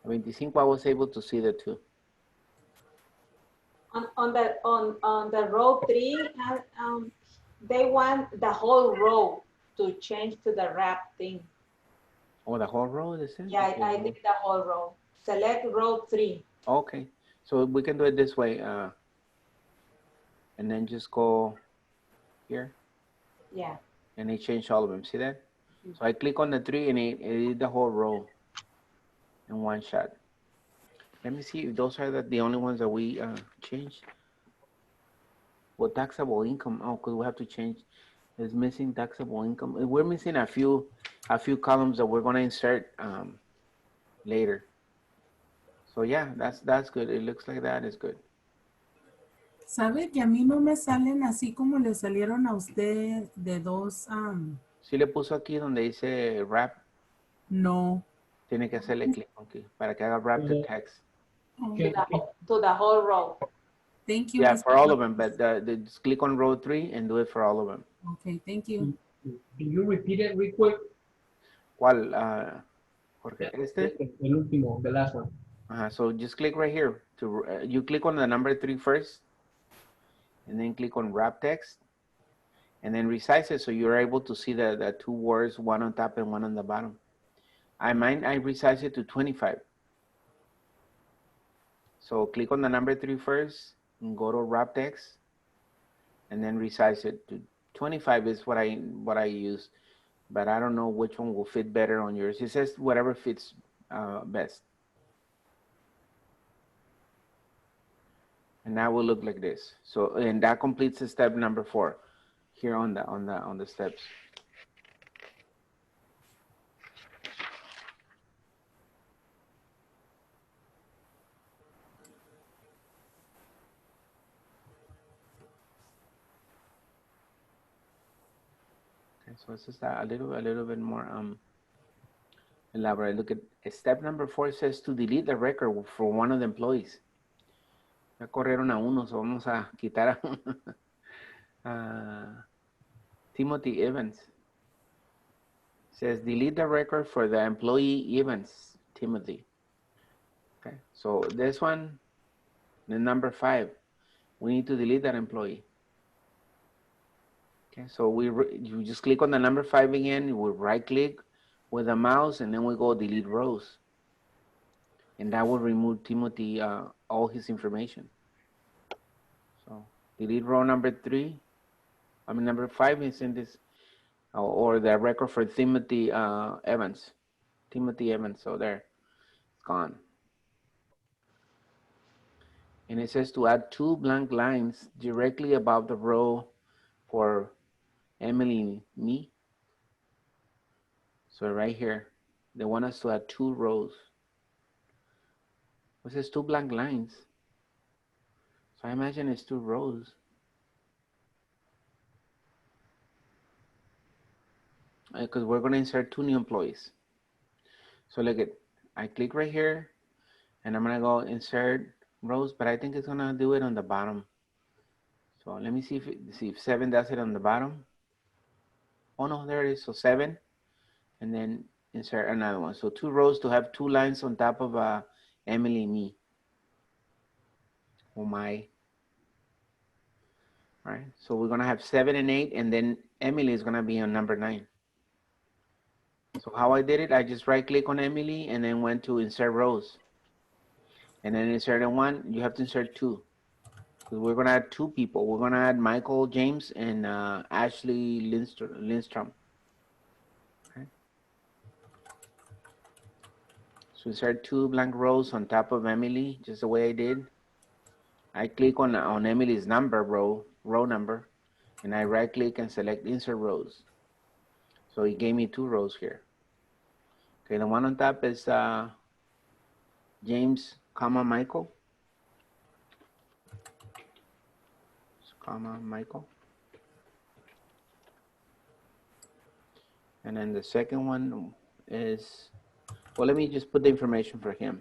A 25, I was able to see the two. On the row 3, they want the whole row to change to the wrap thing. Oh, the whole row, this is? Yeah, Okay. I did the whole row. Select row 3. Okay, so we can do it this way. And then just go here. Yeah. And it changed all of them, see that? So I click on the 3 and it did the whole row in one shot. Let me see if those are the only ones that we changed. Well, taxable income, oh, because we have to change. It's missing taxable income. We're missing a few columns that we're gonna insert later. So yeah, that's good. It looks like that is good. ¿Sabe que a mí no me salen así como le salieron a usted de dos? Si le puso aquí donde dice wrap. No. Tiene que hacerle clic aquí para que haga wrap the text. To the whole row. Thank you. Yeah, Mr. for all of them, but just click on row 3 and do it for all of them. Okay, thank you. Can you repeat it real quick? ¿Cuál, Jorge? ¿Este? El último, the last one. So just click right here. You click on the number 3 first, and then click on wrap text, and then resize it so you're able to see the two words, one on top and one on the bottom. I resize it to 25. So click on the number 3 first, and go to wrap text, and then resize it to 25 is what I use, but I don't know which one will fit better on yours. It says whatever fits best. And that will look like this. So, and that completes the step number 4 here on the steps. Okay, so it's just a little bit more elaborate. Look at step number 4. Says to delete the record for one of the employees. Ya corrieron a uno, so vamos a quitar a Timothy Evans. Says delete the record for the employee Evans, Timothy. Okay, so this one, the number 5, we need to delete that employee. Okay, so you just click on the number 5 again, we right click with the mouse, and then we go delete rows. And that will remove Timothy, all his information. So delete row number 3. Number 5 is in this, or the record for Timothy Evans. Timothy Evans, so there. gone. And it says to add 2 blank lines directly above the row for Emily, me. So right here, they want us to add 2 rows. It says 2 blank lines. So I imagine it's 2 rows. Because we're going to insert 2 new employees. So look at, I click right here, and I'm going to go insert rows, but I think it's going to do it on the bottom. So let me see if 7 does it on the bottom. Oh no, there it is. So 7, and then insert another one. So 2 rows to have 2 lines on top of Emily, me. Oh my. All right, so we're gonna have 7 and 8, and then Emily is gonna be on number 9. So how I did it, I just right click on Emily and then went to insert rows. And then insert 1, you have to insert 2. Because we're gonna add 2 people. We're gonna add Michael James and Ashley Lindstrom. Okay. So insert 2 blank rows on top of Emily, just the way I did. I click on Emily's number, row number, and I right click and select insert rows. So it gave me 2 rows here. Okay, the one on top is James, Michael. Michael. And then the second one is, well, let me just put the information for him.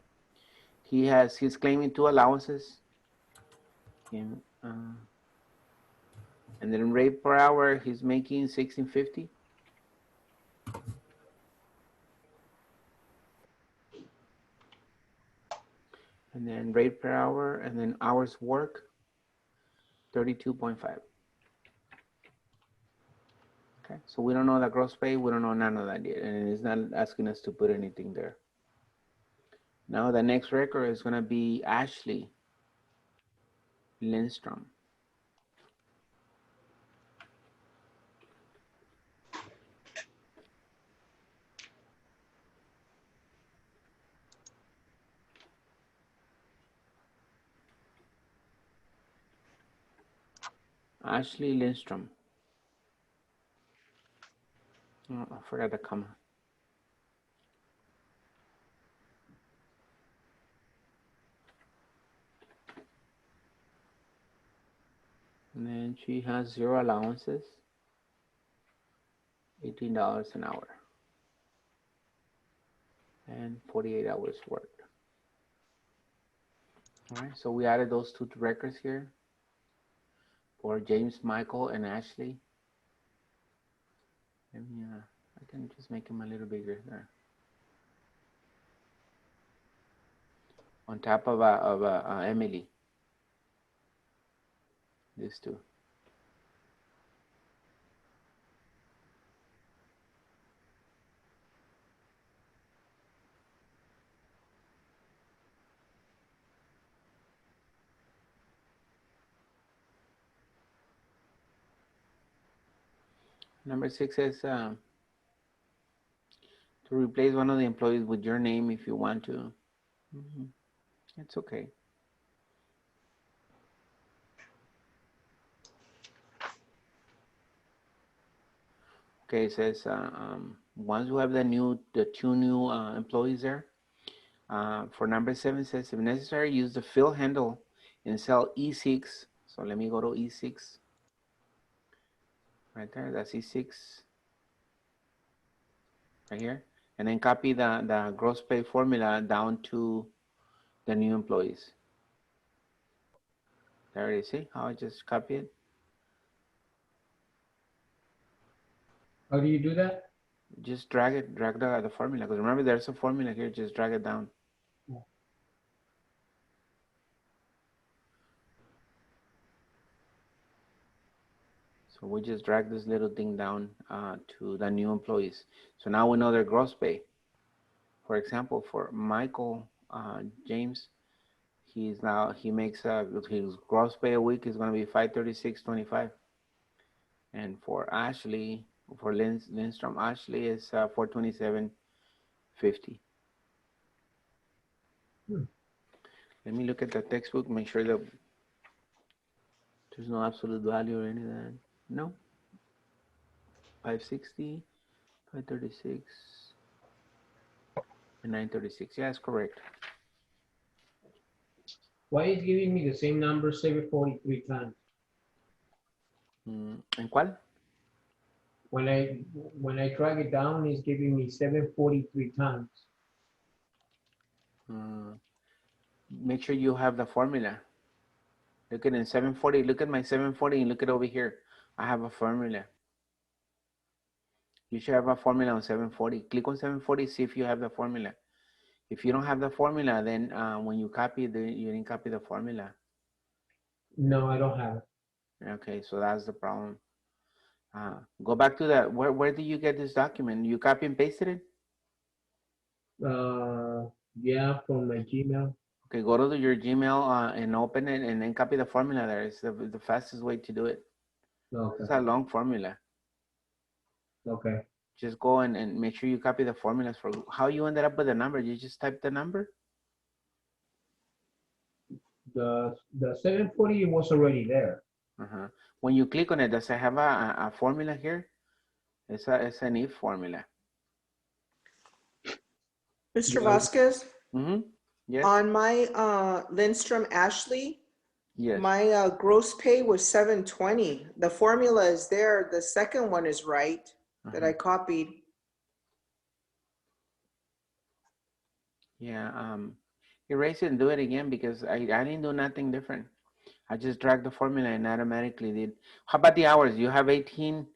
He's claiming 2 allowances. And then rate per hour, he's making $16.50. And then rate per hour, and then hours work, 32.5. Okay, so we don't know the gross pay, we don't know none of that yet, and it's not asking us to put anything there. Now the next record is gonna be Ashley Lindstrom. Ashley Lindstrom. Oh, I forgot the comma. And then she has 0 allowances, $18 an hour, and 48 hours worked. All right, so we added those 2 records here for James, Michael, and Ashley. And I can just make them a little bigger there. On top of Emily. These 2. Number 6 says to replace one of the employees with your name if you want to. It's okay. Okay, it says once we have the 2 new employees there, for number 7 it says if necessary use the fill handle in cell E6. So let me go to E6. Right there, that's E6. Right here. And then copy the gross pay formula down to the new employees. There it is. See how I just copy it? How do you do that? Just drag the formula, because remember there's a formula here, just drag it down. Yeah. So we just drag this little thing down to the new employees. So now we know their gross pay. For example, for Michael James, he makes his gross pay a week is going to be $536.25, and for Ashley, for Lindstrom, Ashley is $427.50. Let me look at the textbook, make sure that there's no absolute value or any of that. No. 560, 536, and 936. Yeah, that's correct. Why is giving me the same number 743 times? ¿En cuál? When I drag it down, it's giving me 743 times. Make sure you have the formula. Look at in 740. Look at my 740 and look at over here. I have a formula. You should have a formula on 740. Click on 740, see if you have the formula. If you don't have the formula, then when you copy, you didn't copy the formula. No, I don't have it. Okay, so that's the problem. Go back to that. Where did you get this document? You copy and pasted it? Yeah, from my Gmail. Okay, go to your Gmail and open it and then copy the formula there. It's the fastest way to do it. Okay. It's a long formula. Okay. Just go and make sure you copy the formulas for how you ended up with the number. You just type the number? The 740 was already there. When you click on it, does it have a formula here? It's an if formula. Mr. Vasquez, Yes. on my Lindstrom Ashley, Yes. my gross pay was 720. The formula is there. The second one is right that I copied. Yeah. Erase it and do it again because I didn't do nothing different. I just dragged the formula and automatically did. How about the hours? You have 18,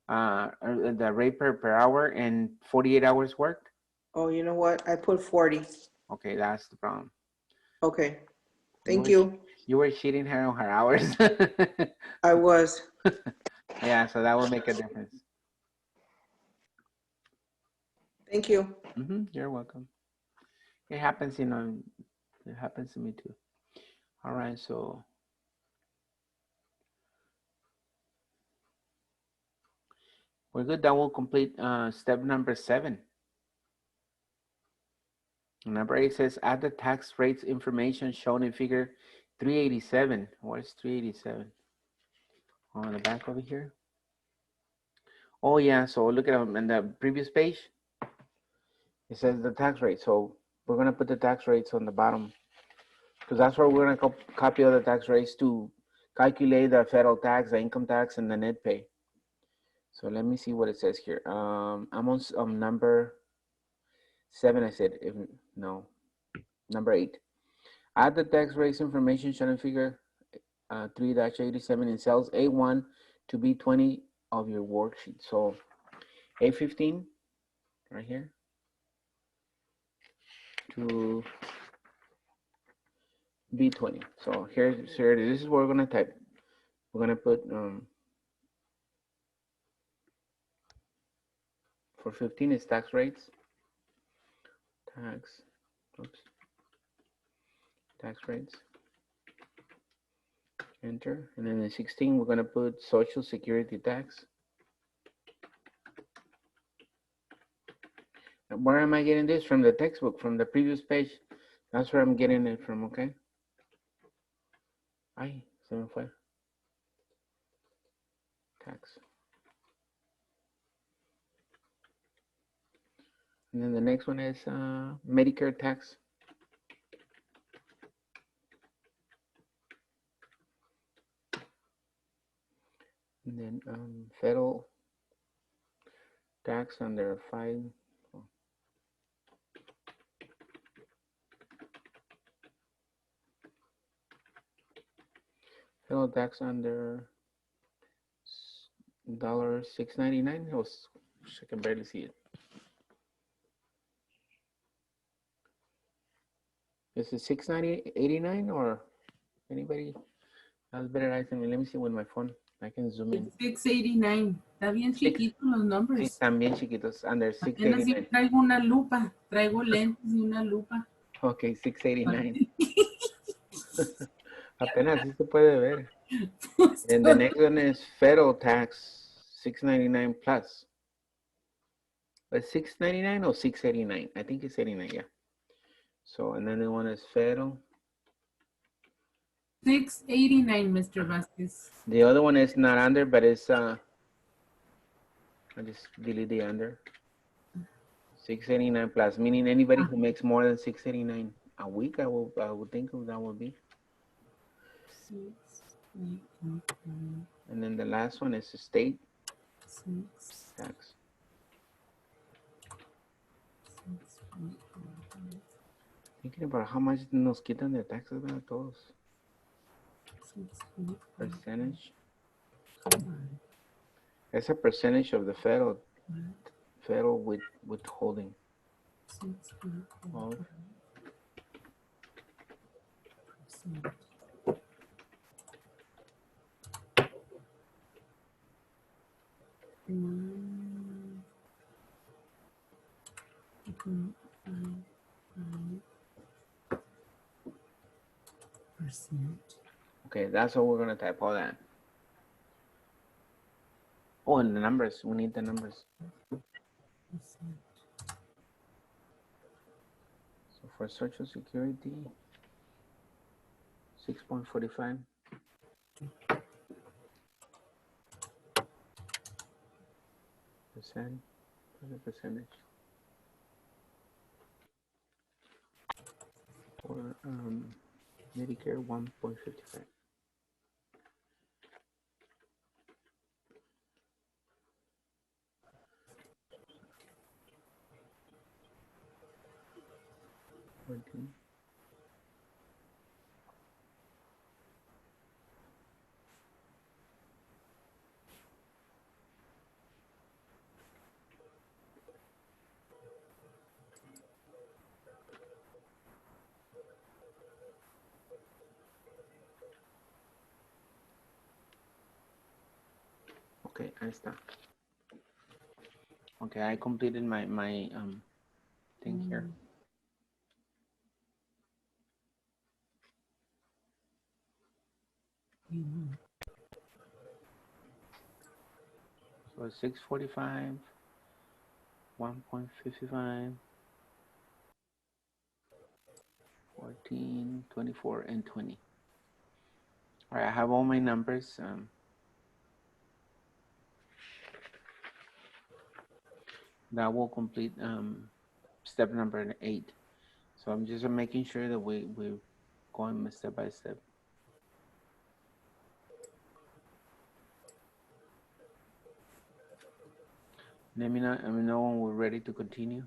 the rate per hour and 48 hours worked? Oh, you know what? I put 40. Okay, that's the problem. Okay. Thank you. You were cheating her on her hours. I was. Yeah, so that will make a difference. Thank you. You're welcome. It happens, you know, it happens to me too. All right, so. We're good. That will complete step number 7. Number 8 says add the tax rates information shown in figure 387. What is 387? On the back over here. Oh yeah, so look at in the previous page. It says the tax rate. So we're gonna put the tax rates on the bottom because that's where we're gonna copy all the tax rates to calculate the federal tax, the income tax, and the net pay. So let me see what it says here. I'm on number 7. I said number 8. Add the tax rates information shown in figure 3-87 in cells A1 to B20 of your worksheet. So A15 right here to B20. So here it is. This is what we're gonna type. We're gonna put for 15 is tax rates. Tax rates. Enter. And then in 16, we're going to put Social Security tax. And where am I getting this? From the textbook, from the previous page. That's where I'm getting it from, okay? Ay, se me fue. Tax. And then the next one is Medicare tax. And then federal tax under 5. Federal tax under $6.99. Oh, I can barely see it. Is it $6.89 or anybody has better eyes than me? Let me see with my phone. I can zoom in. 689. Está bien chiquitos los numbers. Sí, están bien chiquitos. Under Apenas sí 689. traigo una lupa. Traigo lentes y una lupa. Okay, 689. Apenas sí se puede ver. And the next one is federal tax, 699 plus. But 699 or 689? I think it's 89, yeah. So, and then the one is federal. 689, Mr. Vasquez. The other one is not under, but it's, I just delete the under. 689 plus, meaning anybody who makes more than 689 a week, I would think that would be. 689. And then the last one is the state 6, tax. 6, Thinking about how much nos quitan de taxes, ¿verdad? Todos. 6, Percentage. It's a percentage of the federal withholding. 6, Of 5%. Okay, that's what we're gonna type all that. Oh, and the numbers. We need the numbers. So for Social Security, 6.45. Percent. What's the percentage? For Medicare, 1.55. Okay, ahí está. Okay, I completed my thing here. So 645, 1.55, 14, 24, and 20. All right, I have all my numbers. That will complete step number 8. So I'm just making sure that we're going step by step. Let me know when we're ready to continue.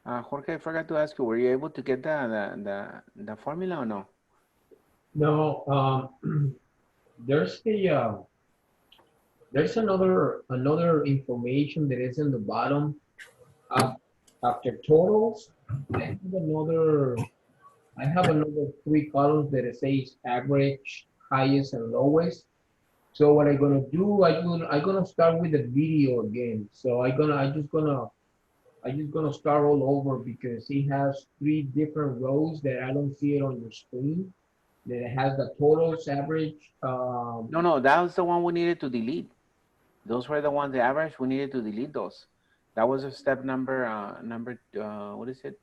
Jorge, I forgot to ask you, were you able to get the formula or no? No, there's there's another information that is in the bottom. After totals, I have another 3 columns that it says average, highest, and lowest. So what I'm gonna do, I'm gonna start with the video again. So I'm just gonna start all over because it has 3 different rows that I don't see it on your screen. That it has the totals, average. No, that was the one we needed to delete. Those were the ones, the average, we needed to delete those. That was a step number, what is it?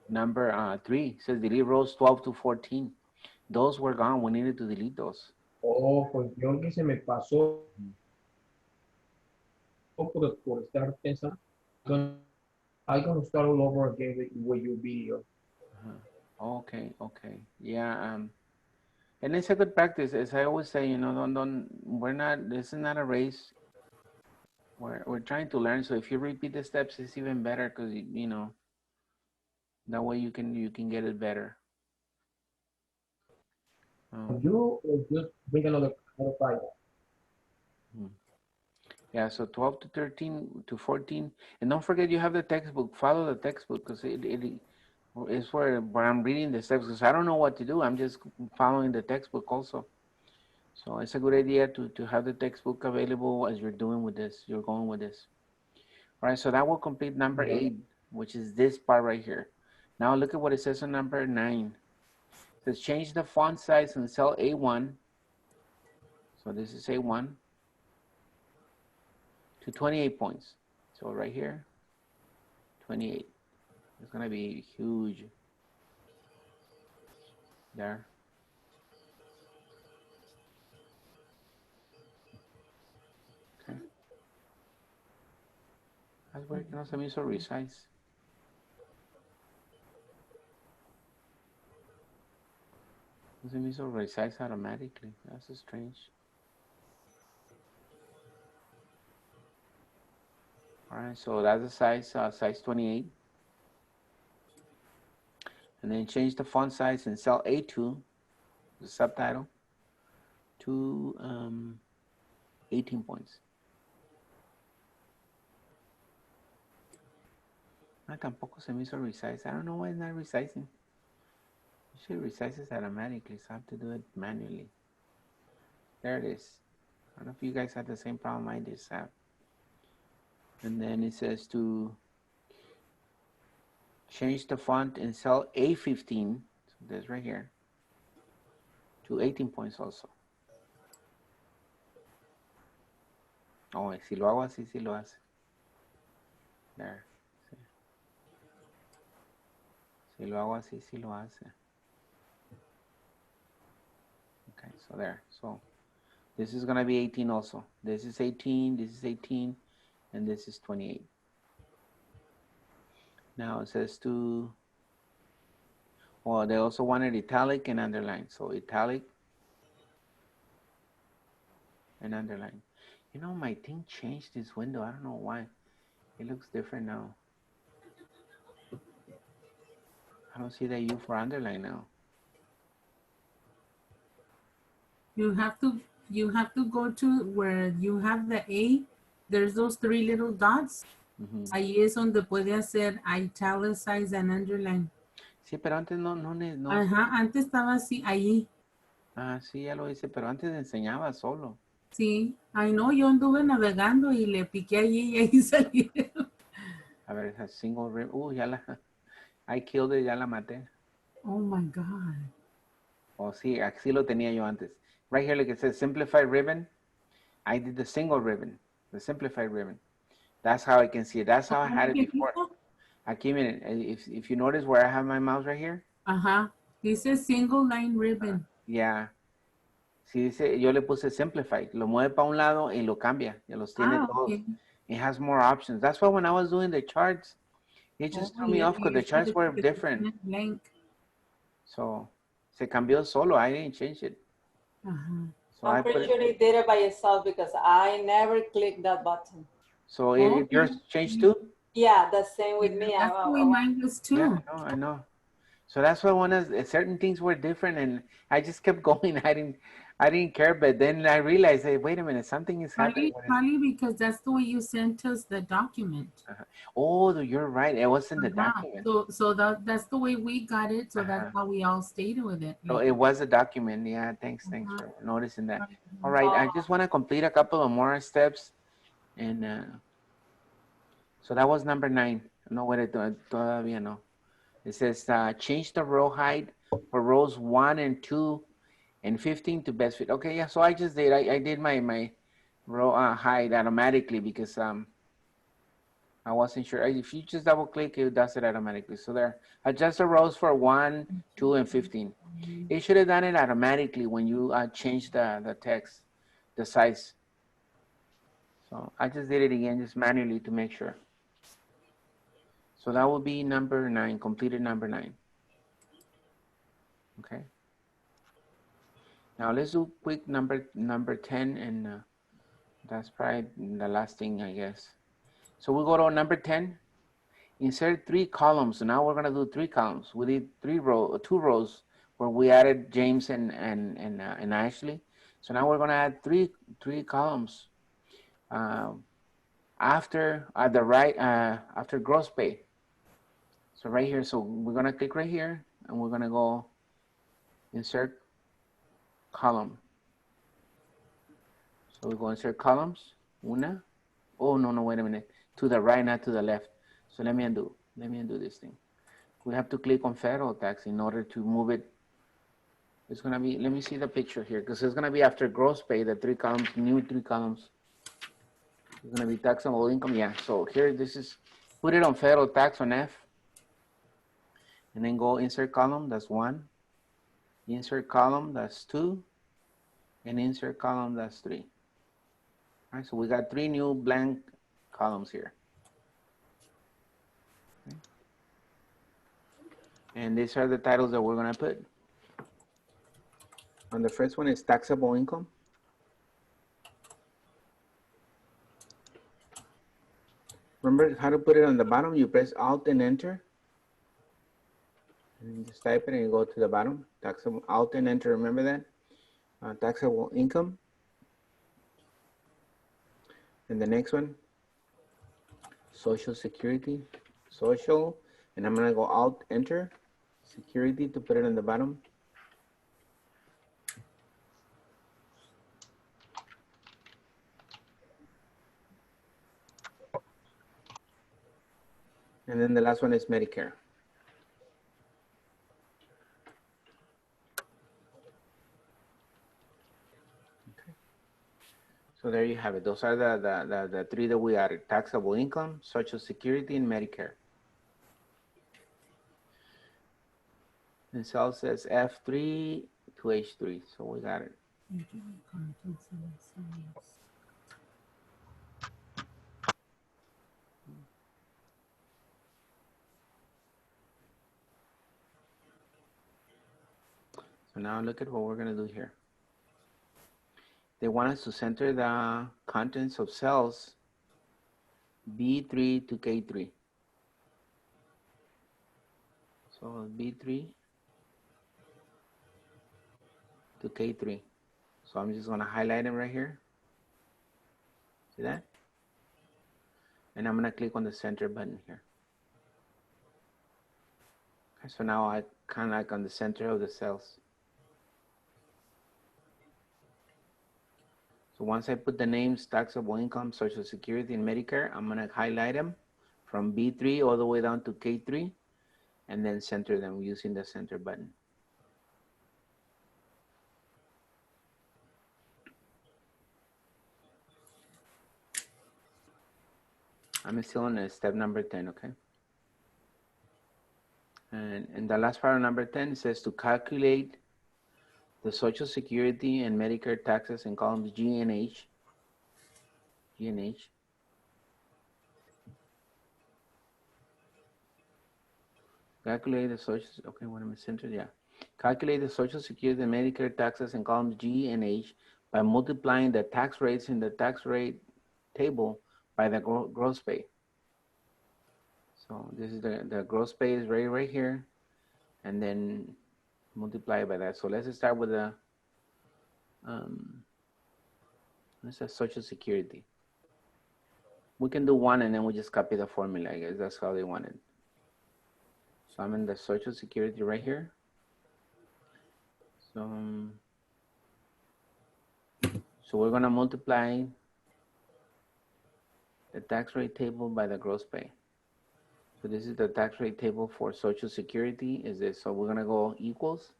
Number 3, it says delete rows 12 to 14. Those were gone, we needed to delete those. Oh, pues yo que se me pasó por estar pensando. I'm gonna start all over again with your video. Okay, yeah. And it's a good practice, as I always say. You know, this is not a race. We're trying to learn. So if you repeat the steps, it's even better because you know that way you can get it better. You just bring another file. Yeah, so 12 to 13 to 14, and don't forget you have the textbook. Follow the textbook because is where I'm reading the steps because I don't know what to do. I'm just following the textbook also. So it's a good idea to have the textbook available as you're doing with this, you're going with this. All right, so that will complete number 8, which is this part right here. Now look at what it says on number 9. It says change the font size in cell A1. So this is A1 to 28 points. So right here, 28. It's gonna be huge. There. Okay. That's weird, no se me hizo resize. No se me hizo resize automatically. That's strange. All right, so that's the size, size 28. And then change the font size in cell A2, the subtitle, to 18 points. Tampoco se me hizo resize. I don't know why it's not resizing. Usually resizes automatically, so I have to do it manually. There it is. I don't know if you guys had the same problem I just have. And then it says to change the font in cell A15, so that's right here, to 18 points also. Oh, si lo hago así, sí lo hace. There. Si lo hago así, sí lo hace. Okay, so there. So this is going to be 18 also. This is 18, this is 18, and this is 28. Now it says to, well, they also wanted italic and underline. So italic and underline. You know, my thing changed this window. I don't know why. It looks different now. I don't see the U for underline now. You have to go to where you have the A. There's those 3 little dots. Ahí es donde puede hacer italicize and underline. Sí, pero antes no. Ajá, antes estaba así, ahí. Ah, sí, ya lo hice, pero antes enseñaba solo. Sí, ay no, yo anduve navegando y le piqué allí y ahí salieron. A ver, esa single ribbon. Ya la, I killed it, ya la maté. Oh my God. Oh, sí, así lo tenía yo antes. Right here, like it says simplified ribbon. I did the single ribbon, the simplified ribbon. That's how I can see it. That's how I had it before. Aquí, miren, if you notice where I have my mouse right here. Ajá, dice single line ribbon. Yeah. Sí, dice, yo le puse simplified. Lo mueve para un lado y lo cambia. Ya los tiene todos. Okay. It has more options. That's why when I was doing the charts, it just threw me off because the charts were different. Blank. So, se cambió solo. I didn't change it. Uh-huh. So I'm pretty sure it did it by itself because I never clicked that button. So yours changed too? Yeah, the same with me. That's the way mine was too. Yeah, I know. So that's why one of certain things were different, and I just kept going. I didn't care, but then I realized, hey, wait a minute, something is happening. Probably because that's the way you sent us the document. Oh, you're right. It wasn't the document. So that's the way we got it. So that's how we all stayed with it. So it was a document. Yeah, thanks for noticing that. All right, I just want to complete a couple of more steps. And so that was number 9. No, wait, todavía no. It says change the row height for rows 1 and 2 and 15 to best fit. Okay, yeah, so I just did. I did my row height automatically because I wasn't sure. If you just double click, it does it automatically. So there, adjust the rows for 1, 2, and 15. It should have done it automatically when you change the text, the size. So I just did it again, just manually to make sure. So that will be number 9, completed number 9. Okay. Now let's do quick number 10, and that's probably the last thing, I guess. So we'll go to number 10. Insert 3 columns. So now we're gonna do 3 columns. We did 2 rows where we added James and Ashley. So now we're gonna add 3 columns. After the right after gross pay. So right here, so we're gonna click right here and we're gonna go insert column. So we go insert columns, una. Oh, no, wait a minute. To the right, not to the left. So let me undo this thing. We have to click on federal tax in order to move it. It's gonna be, let me see the picture here, because it's gonna be after gross pay, the 3 columns, new 3 columns. It's gonna be taxable income, yeah. So here, this is, put it on federal tax on F. And then go insert column, that's 1. Insert column, that's 2. And insert column, that's 3. All right, so we got 3 new blank columns here. Okay. And these are the titles that we're gonna put. On the first one is taxable income. Remember how to put it on the bottom? You press Alt and Enter. And just type it and you go to the bottom. Taxable, Alt and Enter, remember that? Taxable income. And the next one, Social Security. Social, and I'm gonna go Alt, Enter. Security to put it on the bottom. And then the last one is Medicare. Okay. So there you have it. Those are the 3 that we added: taxable income, Social Security, and Medicare. And cell says F3 to H3, so we got it. So now look at what we're gonna do here. They want us to center the contents of cells B3 to K3. So B3 to K3. So I'm just gonna highlight them right here. See that? And I'm gonna click on the center button here. Okay, so now I kind of like on the center of the cells. So once I put the names, taxable income, Social Security, and Medicare, I'm gonna highlight them from B3 all the way down to K3, and then center them using the center button. I'm still on step number 10, okay? And in the last part of number 10, it says to calculate the Social Security and Medicare taxes in columns G and H. G and H. Calculate the Social, okay, what am I centered? Yeah. Calculate the Social Security and Medicare taxes in columns G and H by multiplying the tax rates in the tax rate table by the gross pay. So this is the gross pay is right here, and then multiply by that. So let's start with the let's say Social Security. We can do 1 and then we just copy the formula. I guess that's how they want it. So I'm in the Social Security right here. So we're gonna multiply the tax rate table by the gross pay. So this is the tax rate table for Social Security. Is this? So we're gonna go equals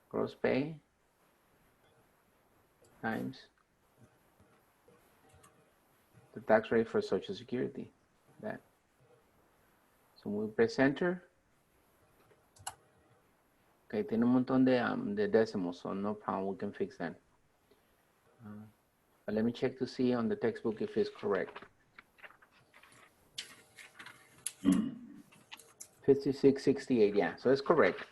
gross pay times the tax rate for Social Security. That. So we press enter. Okay, tiene un montón de decimals, so no problem, we can fix that. But let me check to see on the textbook if it's correct. 5668, yeah, so it's correct.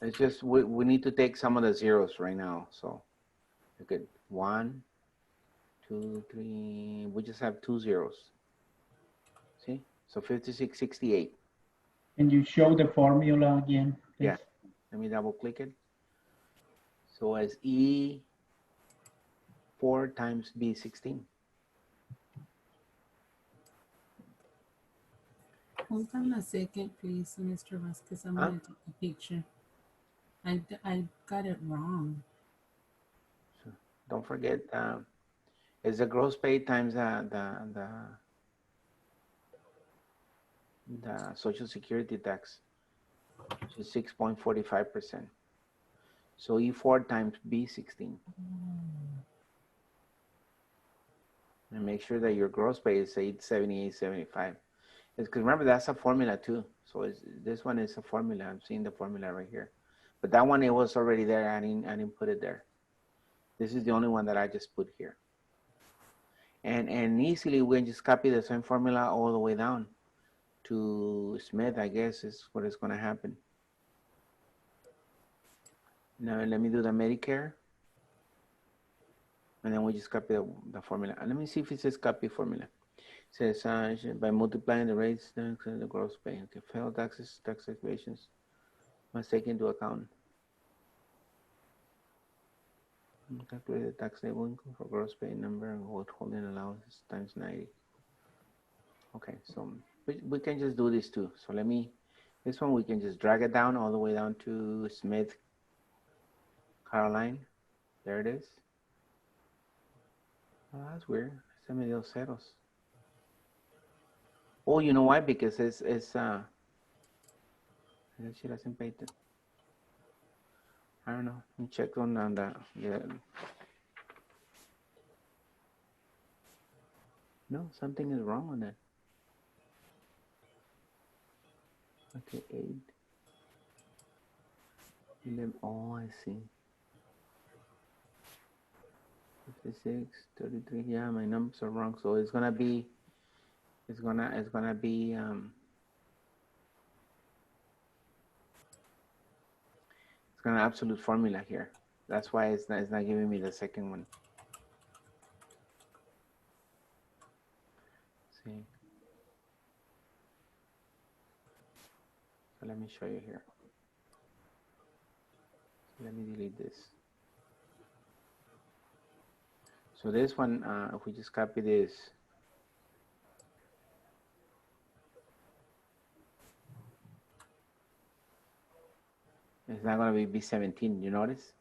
It's just we need to take some of the zeros right now. So look at 1, 2, 3. We just have 2 zeros. See? So 5668. Can you show the formula again, please? Yeah. Let me double click it. So as E4 times B16. Hold on a second, please, Mr. Vasquez. I'm Huh? going to take a picture. I got it wrong. So don't forget, it's the gross pay times the Social Security tax, which is 6.45%. So E4 times B16. And make sure that your gross pay is 878.75. Because remember, that's a formula too. So this one is a formula. I'm seeing the formula right here. But that one, it was already there. I didn't put it there. This is the only one that I just put here. And easily we can just copy the same formula all the way down to Smith, I guess is what is going to happen. Now let me do the Medicare. And then we just copy the formula. And let me see if it says copy formula. It says by multiplying the rates, the gross pay. Okay, federal taxes, tax evasions must take into account. Calculate the taxable income for gross pay number and withholding allowances times 90. Okay, so we can just do this too. So this one we can just drag it down all the way down to Smith, Caroline. There it is. Oh, that's weird. Send me those ceros. Oh, you know why? Because it's she doesn't pay it. I don't know. Let me check on the no, something is wrong on that. Okay, 8. 11. Oh, I see. 56, 33. Yeah, my numbers are wrong. So it's gonna be it's gonna be it's gonna absolute formula here. That's why it's not giving me the second one. See. So let me show you here. So let me delete this. So this one, if we just copy this, it's not going to be B17. You notice?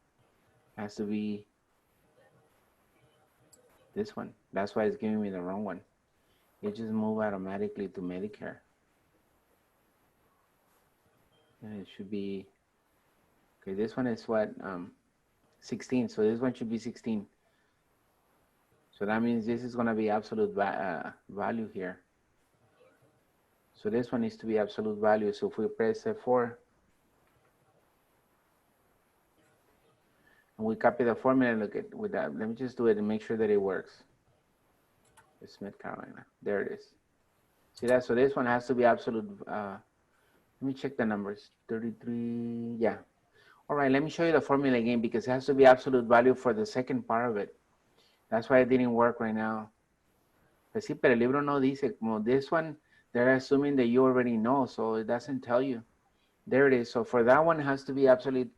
It has to be this one. That's why it's giving me the wrong one. It just moved automatically to Medicare. And it should be, okay, this one is what, 16. So this one should be 16. So that means this is going to be absolute value here. So this one needs to be absolute value. So if we press F4, and we copy the formula, look at with that. Let me just do it and make sure that it works. Smith, Carolina. There it is. See that? So this one has to be absolute. Let me check the numbers. 33. Yeah. All right. Let me show you the formula again because it has to be absolute value for the second part of it. That's why it didn't work right now. Pues sí, pero el libro no dice como this one. They're assuming that you already know, so it doesn't tell you. There it is. So for that one, it has to be absolute.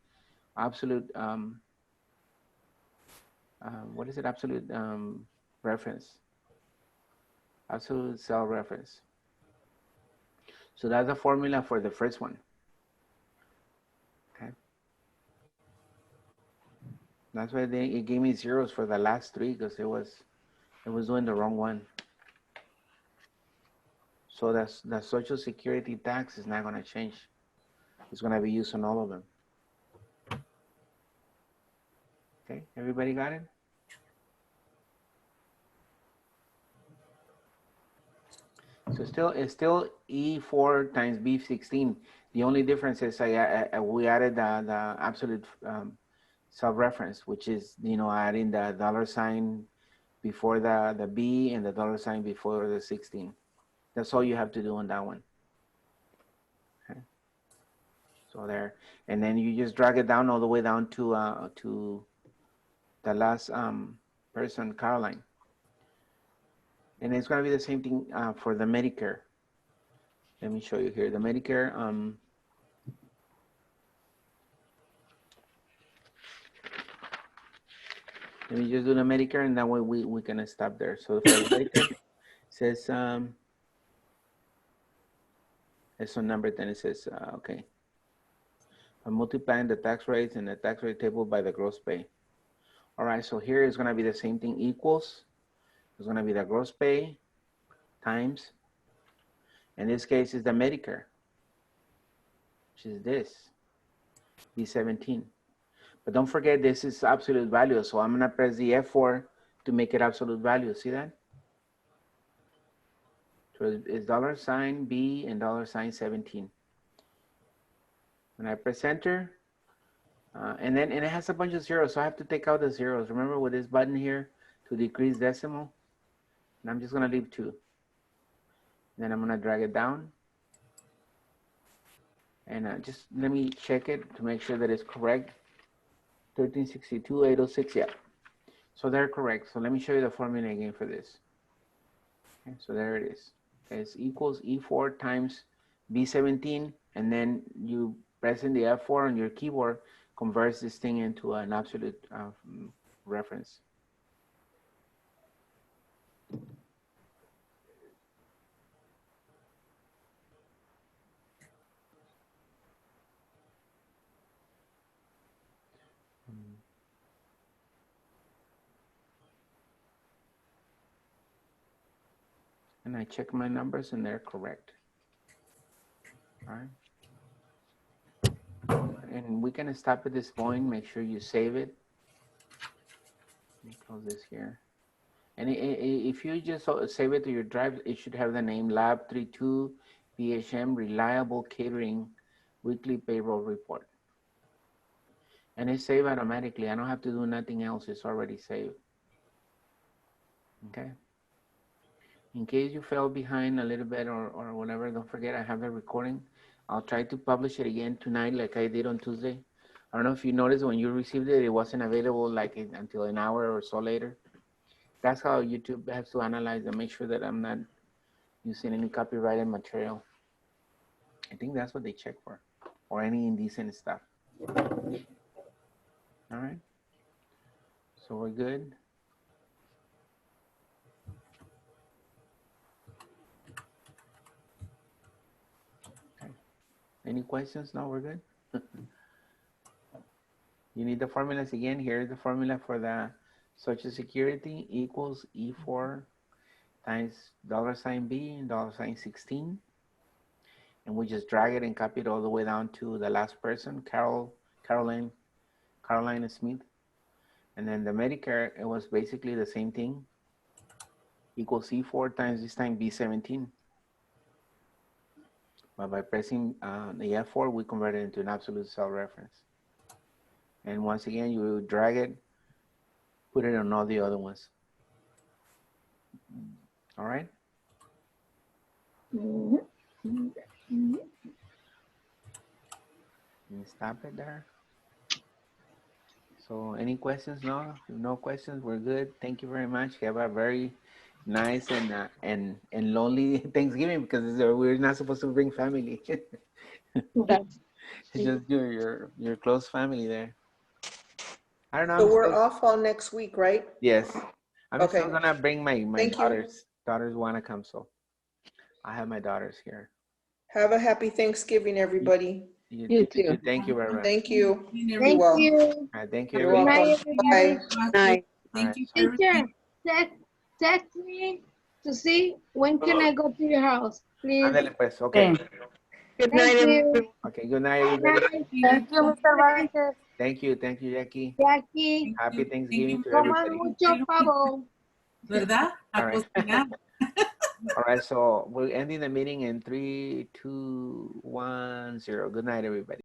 What is it? Absolute reference. Absolute cell reference. So that's the formula for the first one. Okay. That's why it gave me zeros for the last 3 because it was doing the wrong one. So that's the Social Security tax is not going to change. It's going to be used on all of them. Okay, everybody got it? So it's still E4 times B16. The only difference is we added the absolute self-reference, which is, adding the $sign before the B and the $sign before the 16. That's all you have to do on that one. Okay. So there, and then you just drag it down all the way down to the last person, Caroline. And it's going to be the same thing for the Medicare. Let me show you here. The Medicare, let me just do the Medicare and that way we can stop there. So for the Medicare, it says, It's a number, then it says, okay. I'm multiplying the tax rates in the tax rate table by the gross pay. All right, so here is gonna be the same thing, equals. It's gonna be the gross pay times, in this case is the Medicare, which is this, B17. But don't forget, this is absolute value, so I'm gonna press the F4 to make it absolute value, see that? So it's $B and $17. When I press enter, and it has a bunch of zeros, so I have to take out the zeros. Remember with this button here to decrease decimal, and I'm just gonna leave 2. Then I'm gonna drag it down, and just let me check it to make sure that it's correct. 1362, 806, yeah. So they're correct. So let me show you the formula again for this. Okay, so there it is. Okay, it's equals E4 times B17, and then you pressing the F4 on your keyboard converts this thing into an absolute reference. And I check my numbers and they're correct. All right. And we can stop at this point. Make sure you save it. Let me close this here. And if you just save it to your drive, it should have the name Lab 32 PHM Reliable Catering Weekly Payroll Report. And it's saved automatically. I don't have to do nothing else. It's already saved. Okay. In case you fell behind a little bit or whatever, don't forget I have the recording. I'll try to publish it again tonight like I did on Tuesday. I don't know if you noticed when you received it, it wasn't available like until an hour or so later. That's how YouTube has to analyze and make sure that I'm not using any copyrighted material. I think that's what they check for, or any indecent stuff. All right. So we're good. Okay. Any questions? No, we're good. You need the formulas again. Here's the formula for the Social Security equals E4 times $B and $16. And we just drag it and copy it all the way down to the last person, Caroline Smith. And then the Medicare, it was basically the same thing, equals C4 times this time B17. But by pressing the F4, we convert it into an absolute cell reference. And once again, you drag it, put it on all the other ones. All right? And stop it there. So any questions? No? If no questions, we're good. Thank you very much. Have a very nice and lonely Thanksgiving, because we're not supposed to bring family. That's Just your close family there. I don't know. So we're off all next week, right? Yes. I'm Okay. still gonna bring my Thank you. daughters. Daughters wanna come, so I have my daughters here. Have a happy Thanksgiving, everybody. You too. Thank you very much. Thank you. Thank Be well. you. All right, thank you, You're everybody. welcome. Bye, Bye. Night. Thank you for Teacher, everything. text me to see when can I go to your house, please. Ándale, pues, okay. Good Thank night, you. everyone. Okay, good night, Good everybody. night, Thank you, Mr. Vasquez. Thank you, Jackie. Jackie. Happy Thanksgiving to Coman everybody. mucho pavo. ¿Verdad? All right. Acostumbrado. All right, so we're ending the meeting in 3, 2, 1, 0. Good night, everybody.